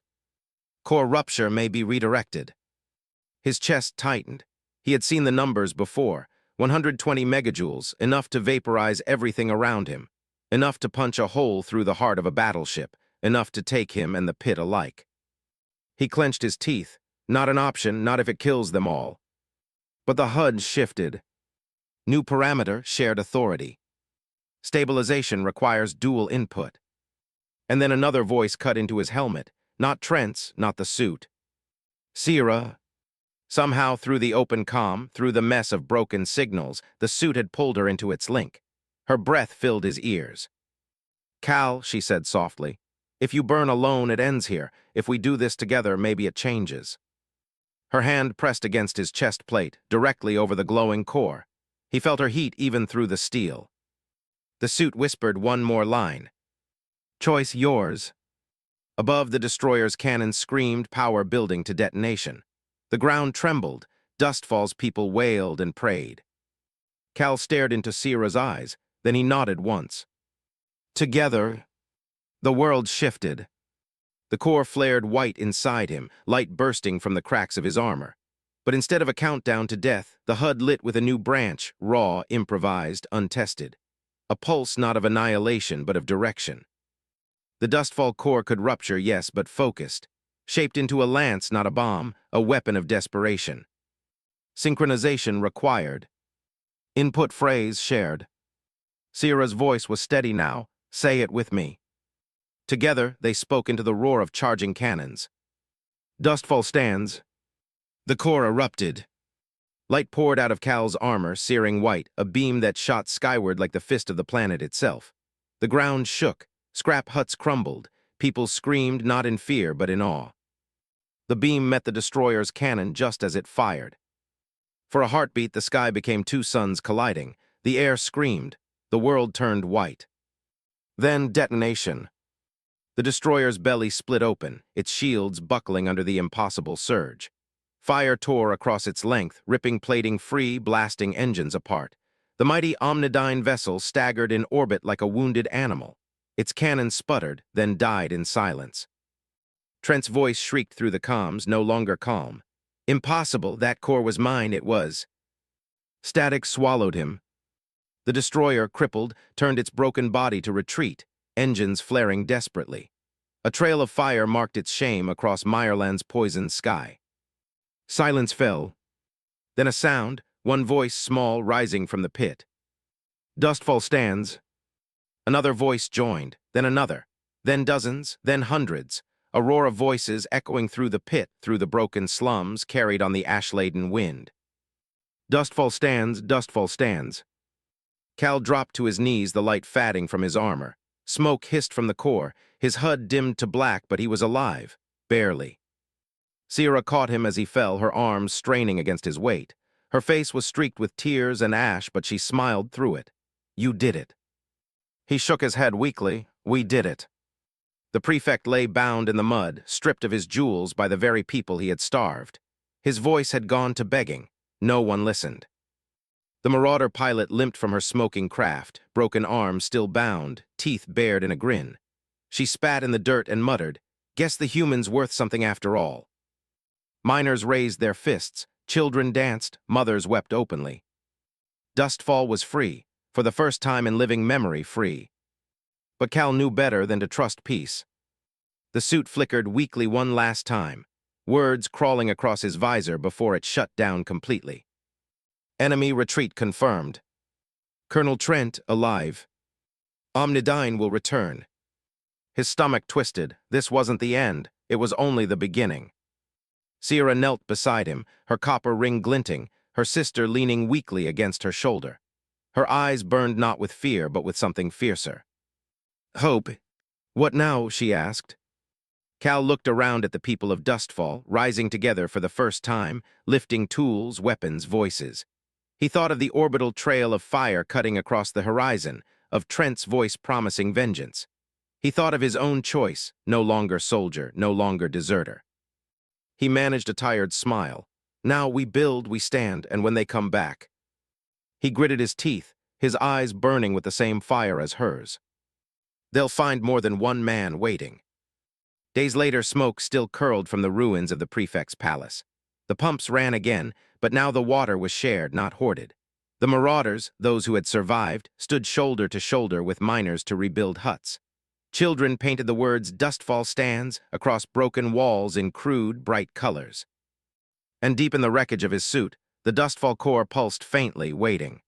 Core rupture may be redirected. His chest tightened. He had seen the numbers before. 120 megajoules, enough to vaporize everything around him. Enough to punch a hole through the heart of a battleship. Enough to take him and the pit alike. He clenched his teeth. Not an option, not if it kills them all. But the HUD shifted. New parameter, shared authority. Stabilization requires dual input. And then another voice cut into his helmet. Not Trent's, not the suit. Sierra. Somehow, through the open comm, through the mess of broken signals, the suit had pulled her into its link. Her breath filled his ears. "Cal," she said softly, "if you burn alone, it ends here. If we do this together, maybe it changes." Her hand pressed against his chest plate, directly over the glowing core. He felt her heat even through the steel. The suit whispered one more line. "Choice yours." Above, the destroyer's cannon screamed, power building to detonation. The ground trembled. Dustfall's people wailed and prayed. Cal stared into Sierra's eyes, then he nodded once. Together. The world shifted. The core flared white inside him, light bursting from the cracks of his armor. But instead of a countdown to death, the HUD lit with a new branch, raw, improvised, untested. A pulse not of annihilation, but of direction. The Dustfall core could rupture, yes, but focused. Shaped into a lance, not a bomb, a weapon of desperation. Synchronization required. Input phrase shared. Sierra's voice was steady now. "Say it with me." Together, they spoke into the roar of charging cannons. Dustfall stands. The core erupted. Light poured out of Cal's armor, searing white, a beam that shot skyward like the fist of the planet itself. The ground shook. Scrap huts crumbled. People screamed not in fear, but in awe. The beam met the destroyer's cannon just as it fired. For a heartbeat, the sky became two suns colliding. The air screamed. The world turned white. Then detonation. The destroyer's belly split open, its shields buckling under the impossible surge. Fire tore across its length, ripping plating free, blasting engines apart. The mighty Omnidyne vessel staggered in orbit like a wounded animal. Its cannon sputtered, then died in silence. Trent's voice shrieked through the comms, no longer calm. "Impossible, that core was mine, it was." Static swallowed him. The destroyer, crippled, turned its broken body to retreat, engines flaring desperately. A trail of fire marked its shame across Meyerland's poisoned sky. Silence fell. Then a sound, one voice small rising from the pit. "Dustfall stands." Another voice joined, then another, then dozens, then hundreds. a roar of voices echoing through the pit, through the broken slums, carried on the ash-laden wind. Dustfall stands, Dustfall stands. Cal dropped to his knees, the light fading from his armor. Smoke hissed from the core, his HUD dimmed to black, but he was alive. Barely. Sierra caught him as he fell, her arms straining against his weight. Her face was streaked with tears and ash, but she smiled through it. You did it. He shook his head weakly. We did it. The prefect lay bound in the mud, stripped of his jewels by the very people he had starved. His voice had gone to begging. No one listened. The marauder pilot limped from her smoking craft, broken arms still bound, teeth bared in a grin. She spat in the dirt and muttered, "Guess the human's worth something after all." Miners raised their fists, children danced, mothers wept openly. Dustfall was free, for the first time in living memory free. But Cal knew better than to trust peace. The suit flickered weakly one last time, words crawling across his visor before it shut down completely. Enemy retreat confirmed. Colonel Trent alive. Omnidyne will return. His stomach twisted. This wasn't the end. It was only the beginning. Sierra knelt beside him, her copper ring glinting, her sister leaning weakly against her shoulder. Her eyes burned not with fear, but with something fiercer. Hope. What now? She asked. Cal looked around at the people of Dustfall, rising together for the first time, lifting tools, weapons, voices. He thought of the orbital trail of fire cutting across the horizon, of Trent's voice promising vengeance. He thought of his own choice, no longer soldier, no longer deserter. He managed a tired smile. Now we build, we stand, and when they come back. He gritted his teeth, his eyes burning with the same fire as hers. They'll find more than one man waiting. Days later, smoke still curled from the ruins of the prefect's palace. The pumps ran again, but now the water was shared, not hoarded. The marauders, those who had survived, stood shoulder to shoulder with miners to rebuild huts. Children painted the words "Dustfall stands" across broken walls in crude, bright colors. And deep in the wreckage of his suit, the Dustfall core pulsed faintly, waiting.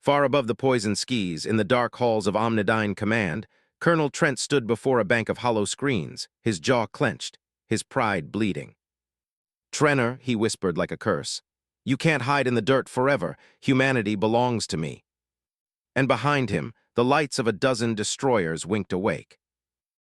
Far above the poison skis, in the dark halls of Omnidyne Command, Colonel Trent stood before a bank of hollow screens, his jaw clenched, his pride bleeding. "Trenor," he whispered like a curse, "you can't hide in the dirt forever. Humanity belongs to me." And behind him, the lights of a dozen destroyers winked awake.